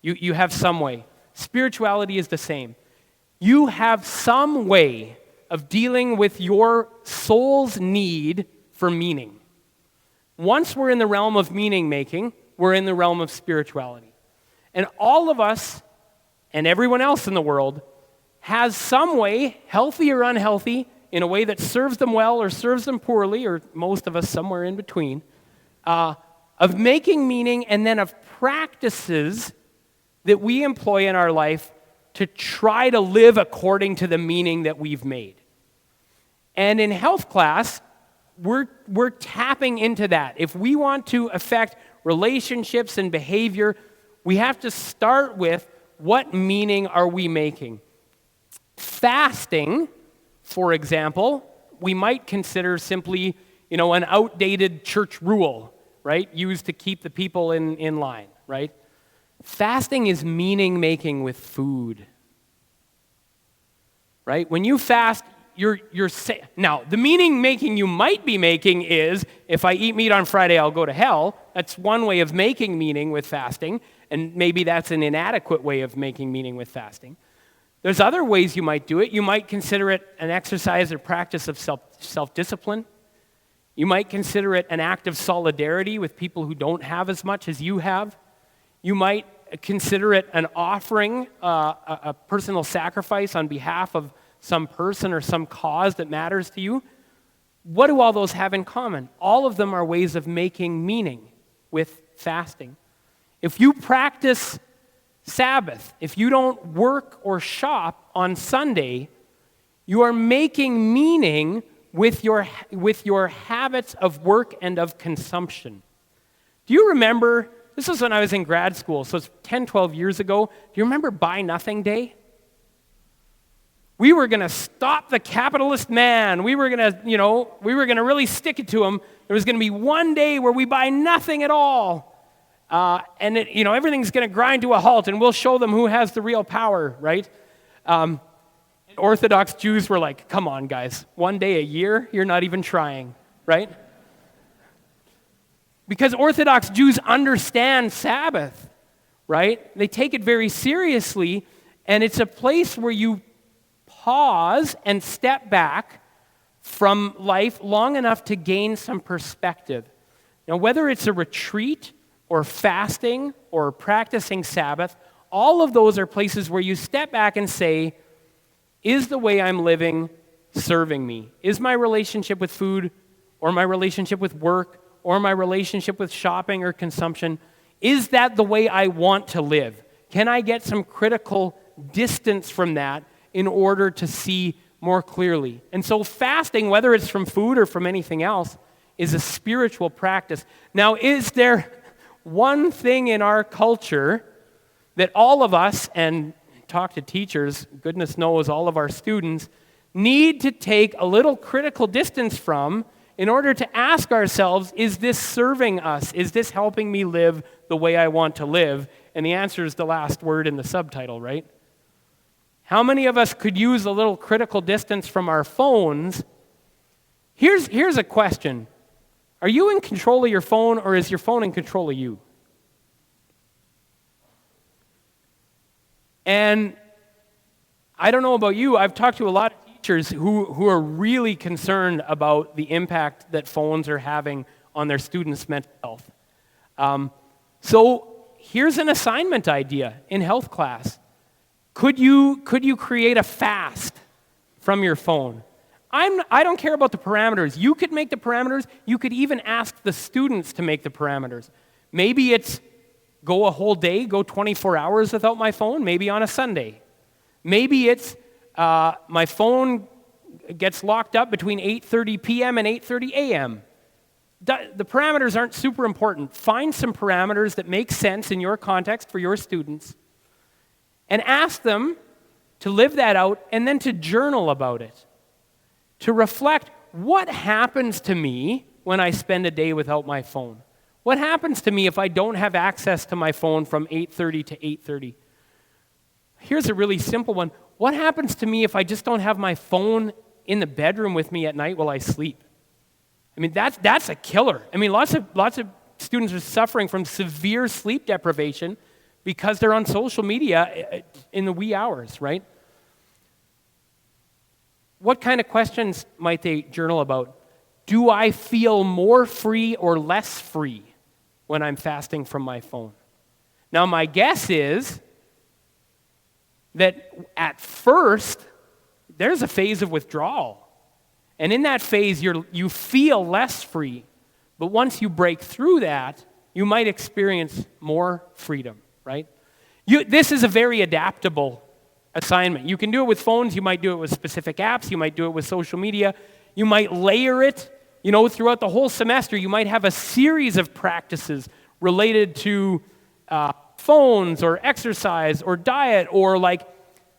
you have some way. Spirituality is the same. You have some way of dealing with your soul's need for meaning. Once we're in the realm of meaning making, we're in the realm of spirituality. And all of us and everyone else in the world has some way, healthy or unhealthy, in a way that serves them well or serves them poorly, or most of us somewhere in between, of making meaning and then of practices that we employ in our life to try to live according to the meaning that we've made. And in health class, we're tapping into that. If we want to affect relationships and behavior, we have to start with what meaning are we making. Fasting, for example, we might consider simply, an outdated church rule, right? Used to keep the people in line, right? Fasting is meaning making with food, right? When you fast, now, the meaning making you might be making is, if I eat meat on Friday, I'll go to hell. That's one way of making meaning with fasting, and maybe that's an inadequate way of making meaning with fasting. There's other ways you might do it. You might consider it an exercise or practice of self-discipline. You might consider it an act of solidarity with people who don't have as much as you have. You might consider it an offering, a personal sacrifice on behalf of some person or some cause that matters to you. What do all those have in common? All of them are ways of making meaning with fasting. If you practice Sabbath, if you don't work or shop on Sunday, you are making meaning with your habits of work and of consumption. Do you remember, this was when I was in grad school, so it's 10, 12 years ago. Do you remember Buy Nothing Day? We were going to stop the capitalist man. We were going to really stick it to him. There was going to be one day where we buy nothing at all. And everything's going to grind to a halt, and we'll show them who has the real power, right? Orthodox Jews were like, come on, guys, one day a year? You're not even trying, right? Because Orthodox Jews understand Sabbath, right? They take it very seriously, and it's a place where you pause and step back from life long enough to gain some perspective. Now, whether it's a retreat or fasting or practicing Sabbath, all of those are places where you step back and say, is the way I'm living serving me? Is my relationship with food or my relationship with work or my relationship with shopping or consumption, is that the way I want to live? Can I get some critical distance from that in order to see more clearly? And so fasting, whether it's from food or from anything else, is a spiritual practice. Now, is there one thing in our culture that all of us, and talk to teachers, goodness knows all of our students, need to take a little critical distance from in order to ask ourselves, is this serving us? Is this helping me live the way I want to live? And the answer is the last word in the subtitle, right? How many of us could use a little critical distance from our phones? Here's a question. Are you in control of your phone, or is your phone in control of you? And I don't know about you, I've talked to a lot of teachers who are really concerned about the impact that phones are having on their students' mental health. So here's an assignment idea in health class. Could you create a fast from your phone? I don't care about the parameters. You could make the parameters. You could even ask the students to make the parameters. Maybe it's go a whole day, go 24 hours without my phone, maybe on a Sunday. Maybe it's my phone gets locked up between 8:30 p.m. and 8:30 a.m. The parameters aren't super important. Find some parameters that make sense in your context for your students and ask them to live that out and then to journal about it. To reflect, what happens to me when I spend a day without my phone? What happens to me if I don't have access to my phone from 8:30 to 8:30? Here's a really simple one. What happens to me if I just don't have my phone in the bedroom with me at night while I sleep? I mean, that's a killer. I mean, lots of students are suffering from severe sleep deprivation because they're on social media in the wee hours, right? What kind of questions might they journal about? Do I feel more free or less free when I'm fasting from my phone? Now, my guess is that at first, there's a phase of withdrawal. And in that phase, you feel less free. But once you break through that, you might experience more freedom, right? This is a very adaptable assignment. You can do it with phones. You might do it with specific apps. You might do it with social media. You might layer it, throughout the whole semester. You might have a series of practices related to phones or exercise or diet or like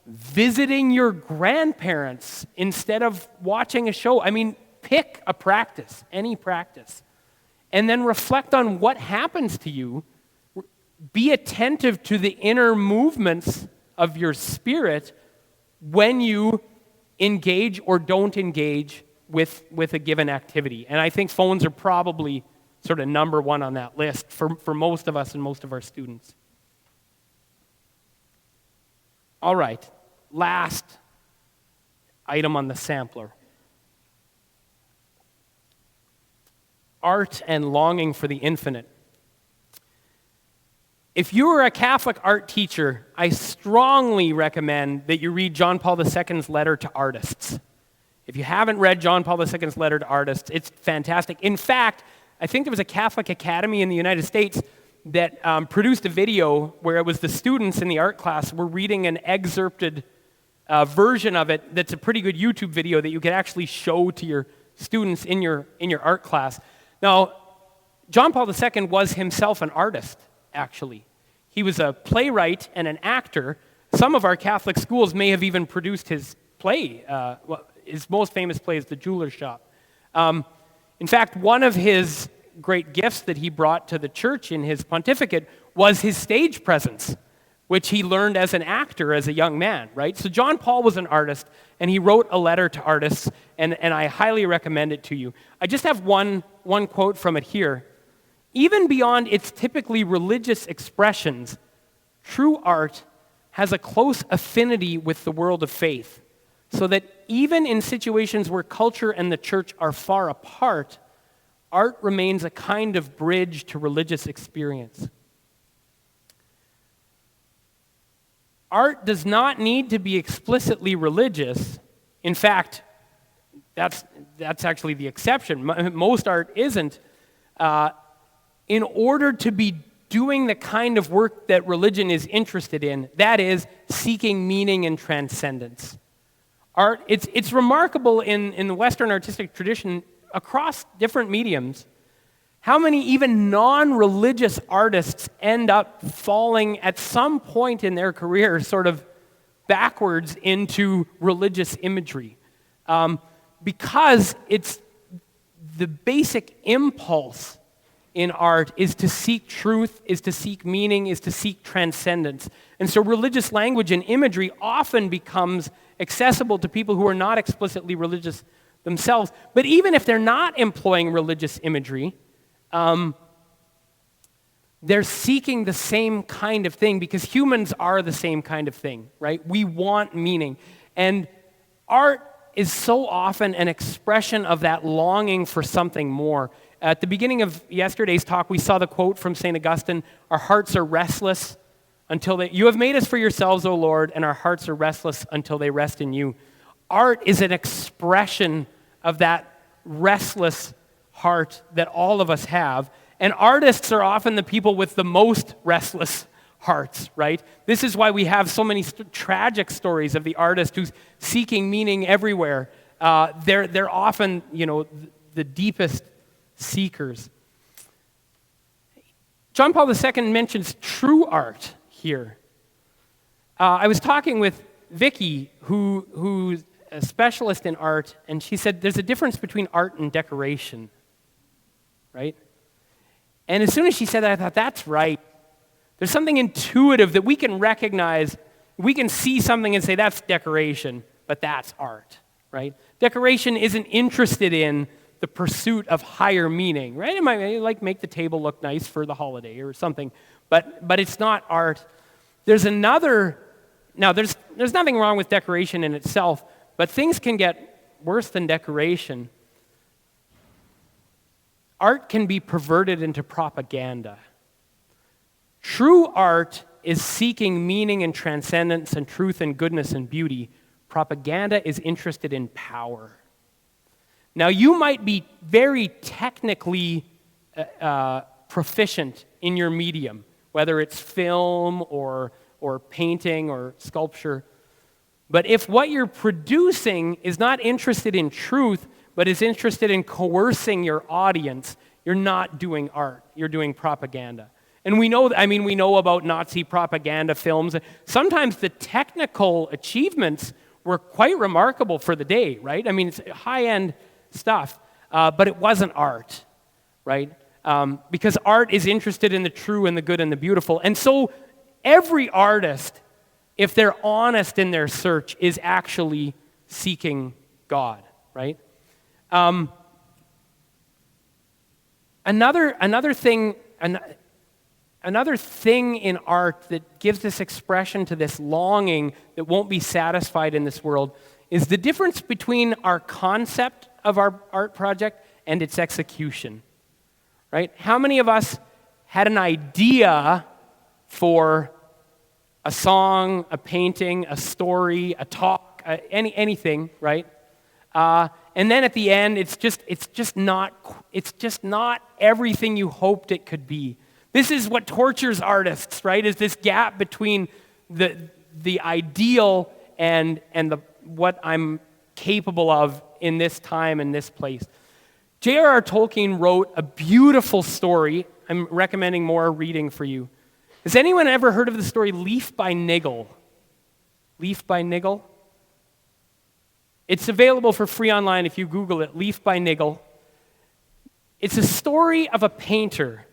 visiting your grandparents instead of watching a show. I mean, pick a practice, any practice, and then reflect on what happens to you. Be attentive to the inner movements of your spirit when you engage or don't engage with a given activity. And I think phones are probably sort of number one on that list for most of us and most of our students. All right, last item on the sampler. Art and longing for the infinite. If you are a Catholic art teacher, I strongly recommend that you read John Paul II's letter to artists. If you haven't read John Paul II's letter to artists, it's fantastic. In fact, I think there was a Catholic academy in the United States that produced a video where it was the students in the art class were reading an excerpted version of it that's a pretty good YouTube video that you could actually show to your students in your art class. Now, John Paul II was himself an artist, actually. He was a playwright and an actor. Some of our Catholic schools may have even produced his play. His most famous play is The Jeweler's Shop. In fact, one of his great gifts that he brought to the church in his pontificate was his stage presence, which he learned as an actor as a young man, right? So John Paul was an artist, and he wrote a letter to artists, and I highly recommend it to you. I just have one quote from it here. Even beyond its typically religious expressions, true art has a close affinity with the world of faith, so that even in situations where culture and the church are far apart, art remains a kind of bridge to religious experience. Art does not need to be explicitly religious. In fact, that's actually the exception. Most art isn't. In order to be doing the kind of work that religion is interested in, that is, seeking meaning and transcendence. Art, it's remarkable in the Western artistic tradition across different mediums, how many even non-religious artists end up falling at some point in their career sort of backwards into religious imagery. Because it's the basic impulse in art is to seek truth, is to seek meaning, is to seek transcendence. And so religious language and imagery often becomes accessible to people who are not explicitly religious themselves. But even if they're not employing religious imagery, they're seeking the same kind of thing because humans are the same kind of thing, right? We want meaning. And art is so often an expression of that longing for something more. At the beginning of yesterday's talk, we saw the quote from St. Augustine, "Our hearts are restless until they... You have made us for yourselves, O Lord, and our hearts are restless until they rest in you." art is an expression of that restless heart that all of us have. And artists are often the people with the most restless hearts, right? This is why we have so many tragic stories of the artist who's seeking meaning everywhere. They're often, the deepest seekers. John Paul II mentions true art here. I was talking with Vicky, who's a specialist in art, and she said there's a difference between art and decoration, right? And as soon as she said that, I thought, that's right. There's something intuitive that we can recognize. We can see something and say, that's decoration, but that's art, right? Decoration isn't interested in the pursuit of higher meaning, right? It might make the table look nice for the holiday or something, but it's not art. There's nothing wrong with decoration in itself, but things can get worse than decoration. Art can be perverted into propaganda. True art is seeking meaning and transcendence and truth and goodness and beauty. Propaganda is interested in power. Now, you might be very technically proficient in your medium, whether it's film or painting or sculpture. But if what you're producing is not interested in truth, but is interested in coercing your audience, you're not doing art, you're doing propaganda. And we know about Nazi propaganda films. Sometimes the technical achievements were quite remarkable for the day, right? I mean, it's high-end stuff, but it wasn't art, right? Because art is interested in the true and the good and the beautiful. And so every artist, if they're honest in their search, is actually seeking God, right? Another thing in art that gives this expression to this longing that won't be satisfied in this world is the difference between our concept of our art project and its execution, right? How many of us had an idea for a song, a painting, a story, a talk, anything, right? And then at the end, it's just not everything you hoped it could be. This is what tortures artists, right? Is this gap between the ideal and what I'm capable of in this time and this place. J.R.R. Tolkien wrote a beautiful story. I'm recommending more reading for you. Has anyone ever heard of the story Leaf by Niggle? Leaf by Niggle? It's available for free online if you Google it, Leaf by Niggle. It's a story of a painter.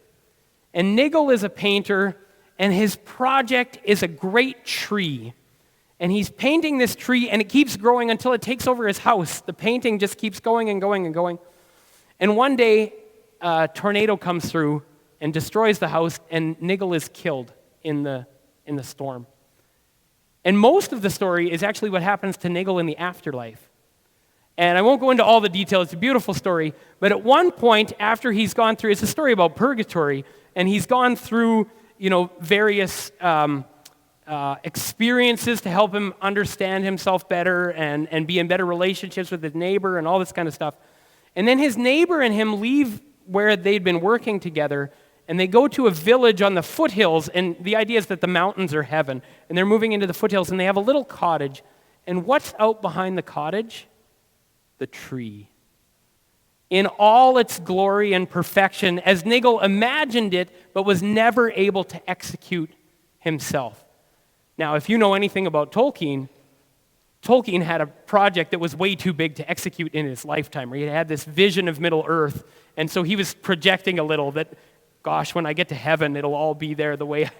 And Niggle is a painter, and his project is a great tree. And he's painting this tree, and it keeps growing until it takes over his house. The painting just keeps going and going and going. And one day, a tornado comes through and destroys the house, and Niggle is killed in the storm. And most of the story is actually what happens to Niggle in the afterlife. And I won't go into all the details. It's a beautiful story. But at one point, after he's gone through, it's a story about purgatory, and he's gone through, various experiences to help him understand himself better and be in better relationships with his neighbor and all this kind of stuff. And then his neighbor and him leave where they'd been working together, and they go to a village on the foothills, and the idea is that the mountains are heaven, and they're moving into the foothills, and they have a little cottage. And what's out behind the cottage? The tree. In all its glory and perfection, as Niggle imagined it, but was never able to execute himself. Now, if you know anything about Tolkien had a project that was way too big to execute in his lifetime, where he had this vision of Middle-earth, and so he was projecting a little that, gosh, when I get to heaven, it'll all be there the way...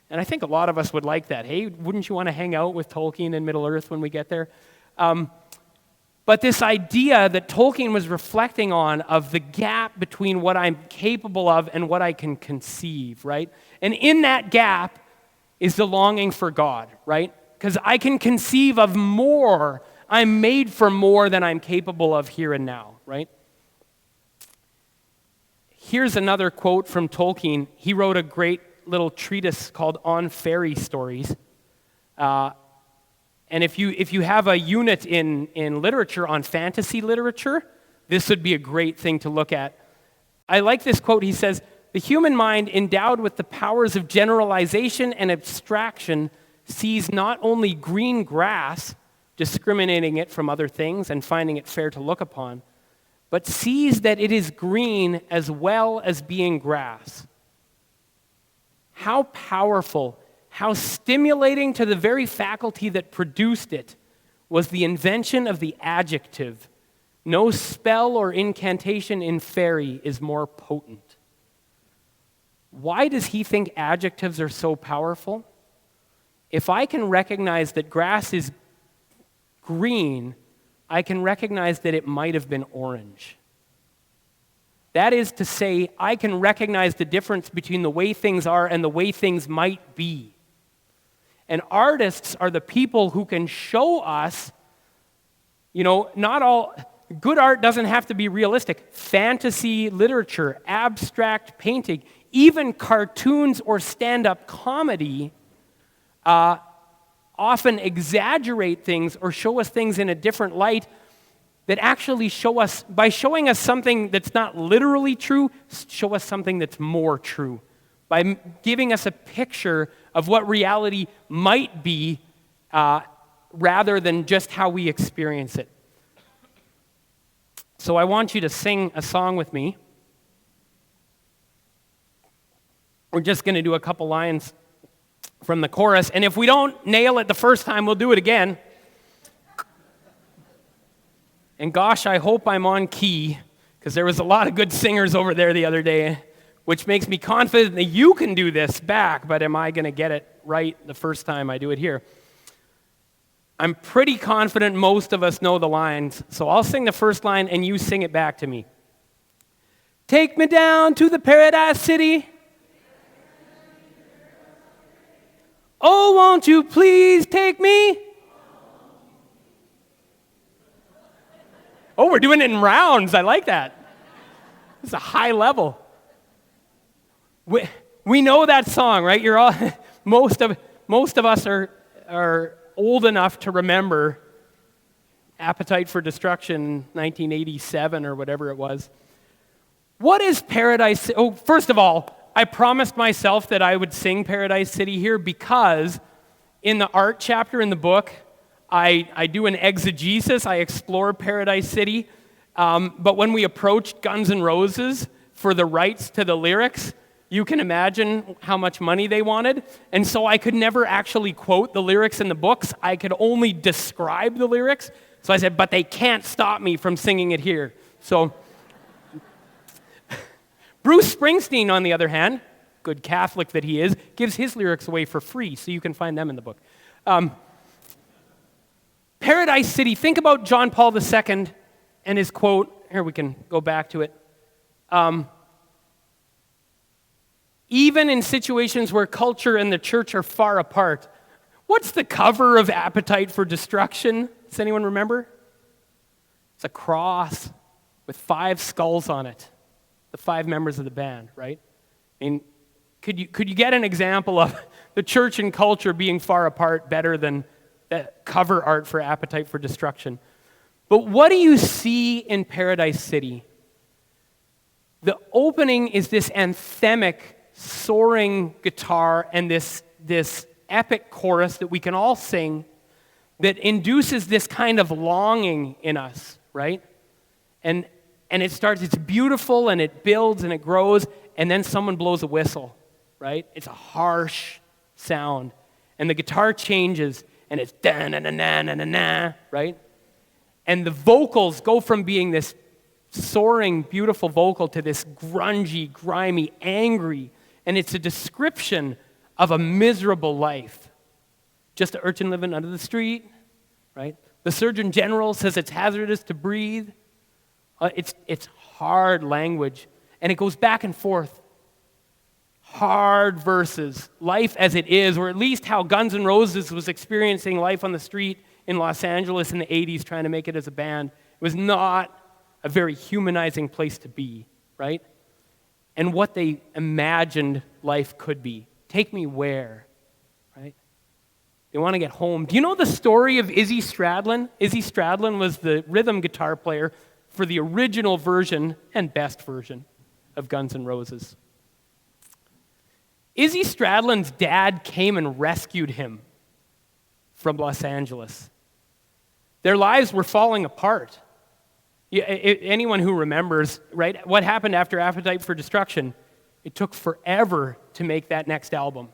And I think a lot of us would like that. Hey, wouldn't you want to hang out with Tolkien in Middle-earth when we get there? But this idea that Tolkien was reflecting on of the gap between what I'm capable of and what I can conceive, right? And in that gap is the longing for God, right? Because I can conceive of more. I'm made for more than I'm capable of here and now, right? Here's another quote from Tolkien. He wrote a great little treatise called On Fairy Stories. And if you have a unit in literature on fantasy literature, this would be a great thing to look at. I like this quote. He says, "The human mind, endowed with the powers of generalization and abstraction, sees not only green grass, discriminating it from other things and finding it fair to look upon, but sees that it is green as well as being grass." How powerful, how stimulating to the very faculty that produced it was the invention of the adjective. No spell or incantation in fairy is more potent. Why does he think adjectives are so powerful? If I can recognize that grass is green, I can recognize that it might have been orange. That is to say, I can recognize the difference between the way things are and the way things might be. And artists are the people who can show us, not all, good art doesn't have to be realistic. Fantasy literature, abstract painting, even cartoons or stand-up comedy often exaggerate things or show us things in a different light that actually show us, by showing us something that's not literally true, show us something that's more true. By giving us a picture of what reality might be rather than just how we experience it. So I want you to sing a song with me. We're just going to do a couple lines from the chorus, and if we don't nail it the first time, we'll do it again. And gosh, I hope I'm on key, because there was a lot of good singers over there the other day, which makes me confident that you can do this back, but am I going to get it right the first time I do it here? I'm pretty confident most of us know the lines, so I'll sing the first line and you sing it back to me. Take me down to the paradise city. Oh, won't you please take me? Oh, we're doing it in rounds. I like that. It's a high level. We know that song, right? You're all most of us are old enough to remember Appetite for Destruction, 1987 or whatever it was. What is Paradise? Oh, first of all, I promised myself that I would sing Paradise City here because in the art chapter in the book, I do an exegesis. I explore Paradise City. But when we approached Guns N' Roses for the rights to the lyrics, you can imagine how much money they wanted. And so I could never actually quote the lyrics in the books. I could only describe the lyrics. So I said, but they can't stop me from singing it here. So Bruce Springsteen, on the other hand, good Catholic that he is, gives his lyrics away for free, so you can find them in the book. Paradise City, think about John Paul II and his quote. Here, we can go back to it. Even in situations where culture and the church are far apart. What's the cover of Appetite for Destruction? Does anyone remember? It's a cross with 5 skulls on it. The 5 members of the band, right? I mean, could you get an example of the church and culture being far apart better than that cover art for Appetite for Destruction? But what do you see in Paradise City? The opening is this anthemic, soaring guitar and this epic chorus that we can all sing that induces this kind of longing in us, right? And it starts, it's beautiful and it builds and it grows, and then someone blows a whistle, right? It's a harsh sound. And the guitar changes and it's da-na-na-na-na-na, right? And the vocals go from being this soaring, beautiful vocal to this grungy, grimy, angry, and it's a description of a miserable life. Just an urchin living under the street, right? The Surgeon General says it's hazardous to breathe. It's hard language, and it goes back and forth. Hard verses, life as it is, or at least how Guns N' Roses was experiencing life on the street in Los Angeles in the 80s trying to make it as a band. It was not a very humanizing place to be, right? And what they imagined life could be. Take me where, right? You want to get home. Do you know the story of Izzy Stradlin? Izzy Stradlin was the rhythm guitar player for the original version and best version of Guns N' Roses. Izzy Stradlin's dad came and rescued him from Los Angeles. Their lives were falling apart. Anyone who remembers, right, what happened after Appetite for Destruction, it took forever to make that next album.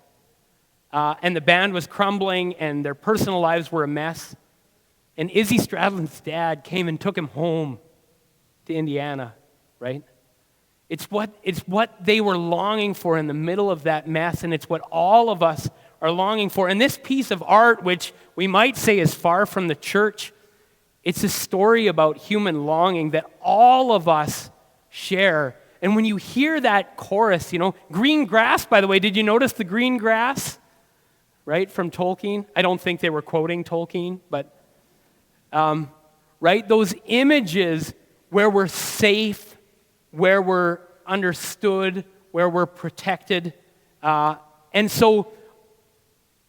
And the band was crumbling, and their personal lives were a mess. And Izzy Stradlin's dad came and took him home to Indiana, right? It's what they were longing for in the middle of that mess, and it's what all of us are longing for. And this piece of art, which we might say is far from the church, it's a story about human longing that all of us share. And when you hear that chorus, green grass, by the way, did you notice the green grass? Right, from Tolkien? I don't think they were quoting Tolkien, but, right, those images where we're safe, where we're understood, where we're protected. And so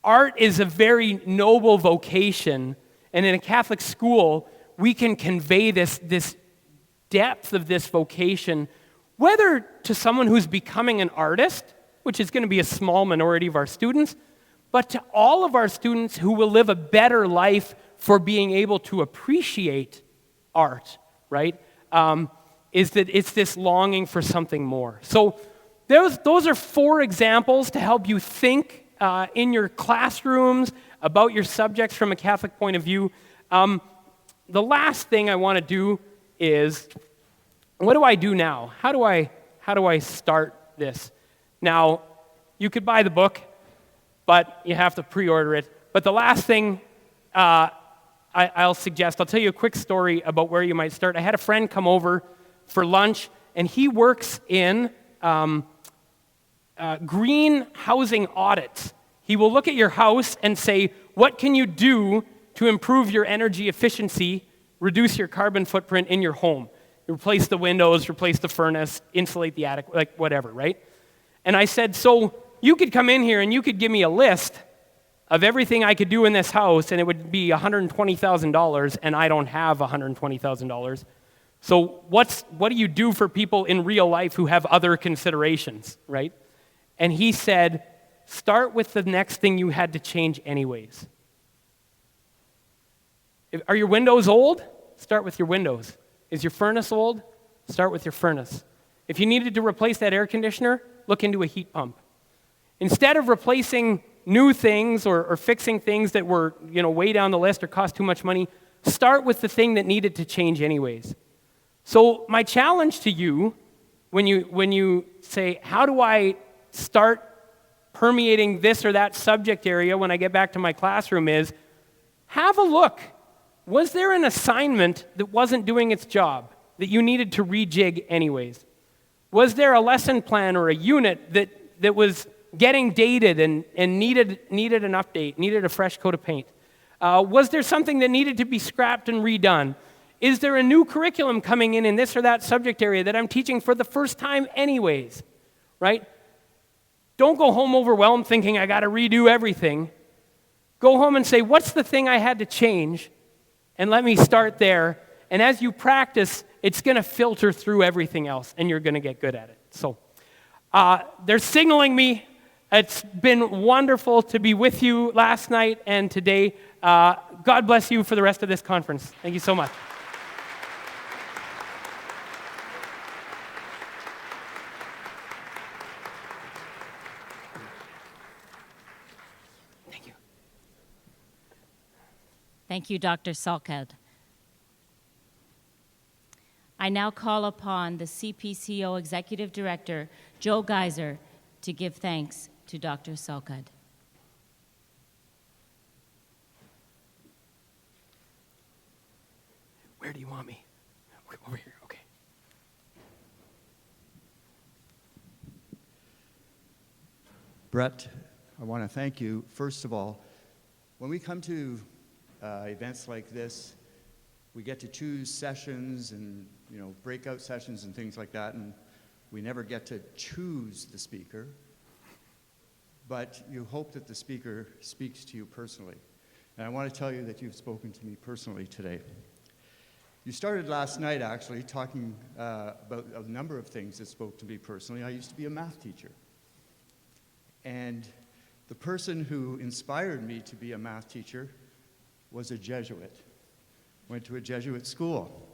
art is a very noble vocation, and in a Catholic school, we can convey this depth of this vocation, whether to someone who's becoming an artist, which is going to be a small minority of our students, but to all of our students who will live a better life for being able to appreciate art, right? Is that it's this longing for something more. So those are 4 examples to help you think in your classrooms about your subjects from a Catholic point of view. The last thing I want to do is, what do I do now? How do I start this? Now, you could buy the book, but you have to pre-order it. But the last thing I'll suggest, I'll tell you a quick story about where you might start. I had a friend come over for lunch, and he works in green housing audits. He will look at your house and say, what can you do to improve your energy efficiency, reduce your carbon footprint in your home? Replace the windows, replace the furnace, insulate the attic, like whatever, right? And I said, so you could come in here and you could give me a list of everything I could do in this house, and it would be $120,000, and I don't have $120,000. So what do you do for people in real life who have other considerations, right? And he said, start with the next thing you had to change anyways. Are your windows old? Start with your windows. Is your furnace old? Start with your furnace. If you needed to replace that air conditioner, look into a heat pump. Instead of replacing new things or fixing things that were way down the list or cost too much money, start with the thing that needed to change anyways. So my challenge to you, when you say, how do I start permeating this or that subject area when I get back to my classroom, is have a look. Was there an assignment that wasn't doing its job that you needed to rejig anyways? Was there a lesson plan or a unit that was getting dated and needed an update, needed a fresh coat of paint? Was there something that needed to be scrapped and redone? Is there a new curriculum coming in this or that subject area that I'm teaching for the first time anyways, right? Don't go home overwhelmed thinking I got to redo everything. Go home and say, what's the thing I had to change? And let me start there. And as you practice, it's going to filter through everything else, and you're going to get good at it. So they're signaling me. It's been wonderful to be with you last night and today. God bless you for the rest of this conference. Thank you so much. Thank you. Thank you, Dr. Salkeld. I now call upon the CPCO Executive Director, Joe Geiser, to give thanks to Dr. Salkeld. Where do you want me? Over here, okay. Brett, I want to thank you. First of all, when we come to events like this, we get to choose sessions and breakout sessions and things like that, and we never get to choose the speaker, but you hope that the speaker speaks to you personally. And I want to tell you that you've spoken to me personally today. You started last night, actually, talking about a number of things that spoke to me personally. I used to be a math teacher. And the person who inspired me to be a math teacher was a Jesuit. Went to a Jesuit school.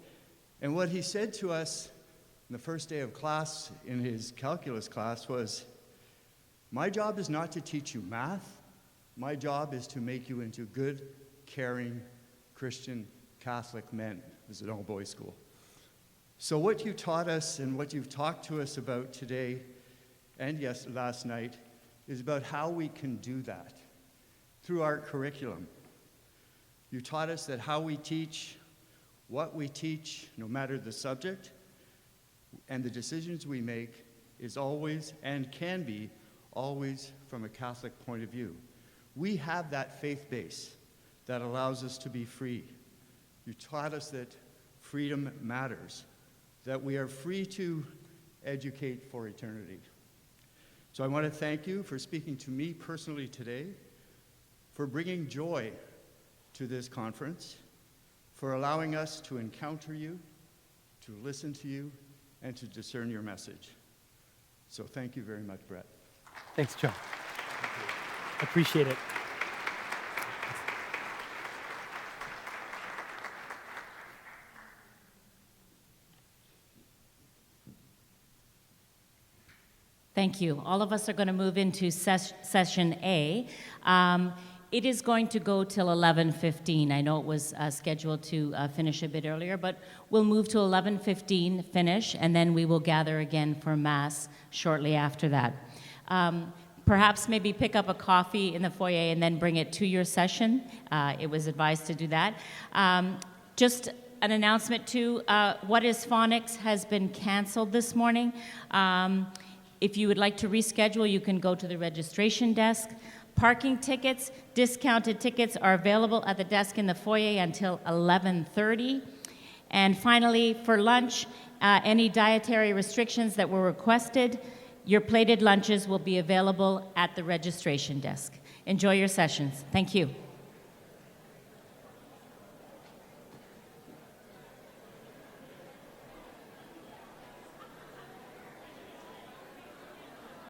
And what he said to us on the first day of class in his calculus class was, "My job is not to teach you math. My job is to make you into good, caring, Christian, Catholic men." It was an all-boys school. So what you taught us and what you've talked to us about today and last night is about how we can do that through our curriculum. You taught us that how we teach, what we teach, no matter the subject, and the decisions we make is always and can be always from a Catholic point of view. We have that faith base that allows us to be free. You taught us that freedom matters, that we are free to educate for eternity. So I want to thank you for speaking to me personally today, for bringing joy to this conference, for allowing us to encounter you, to listen to you, and to discern your message. So thank you very much, Brett. Thanks, Joe. Appreciate it. Thank you. All of us are going to move into session A. It is going to go till 11:15. I know it was scheduled to finish a bit earlier, but we'll move to 11:15, finish, and then we will gather again for Mass shortly after that. Perhaps maybe pick up a coffee in the foyer and then bring it to your session. It was advised to do that. Just an announcement too, What is Phonics has been canceled this morning. If you would like to reschedule, you can go to the registration desk. Parking tickets, discounted tickets are available at the desk in the foyer until 11:30. And finally, for lunch, any dietary restrictions that were requested, your plated lunches will be available at the registration desk. Enjoy your sessions. Thank you.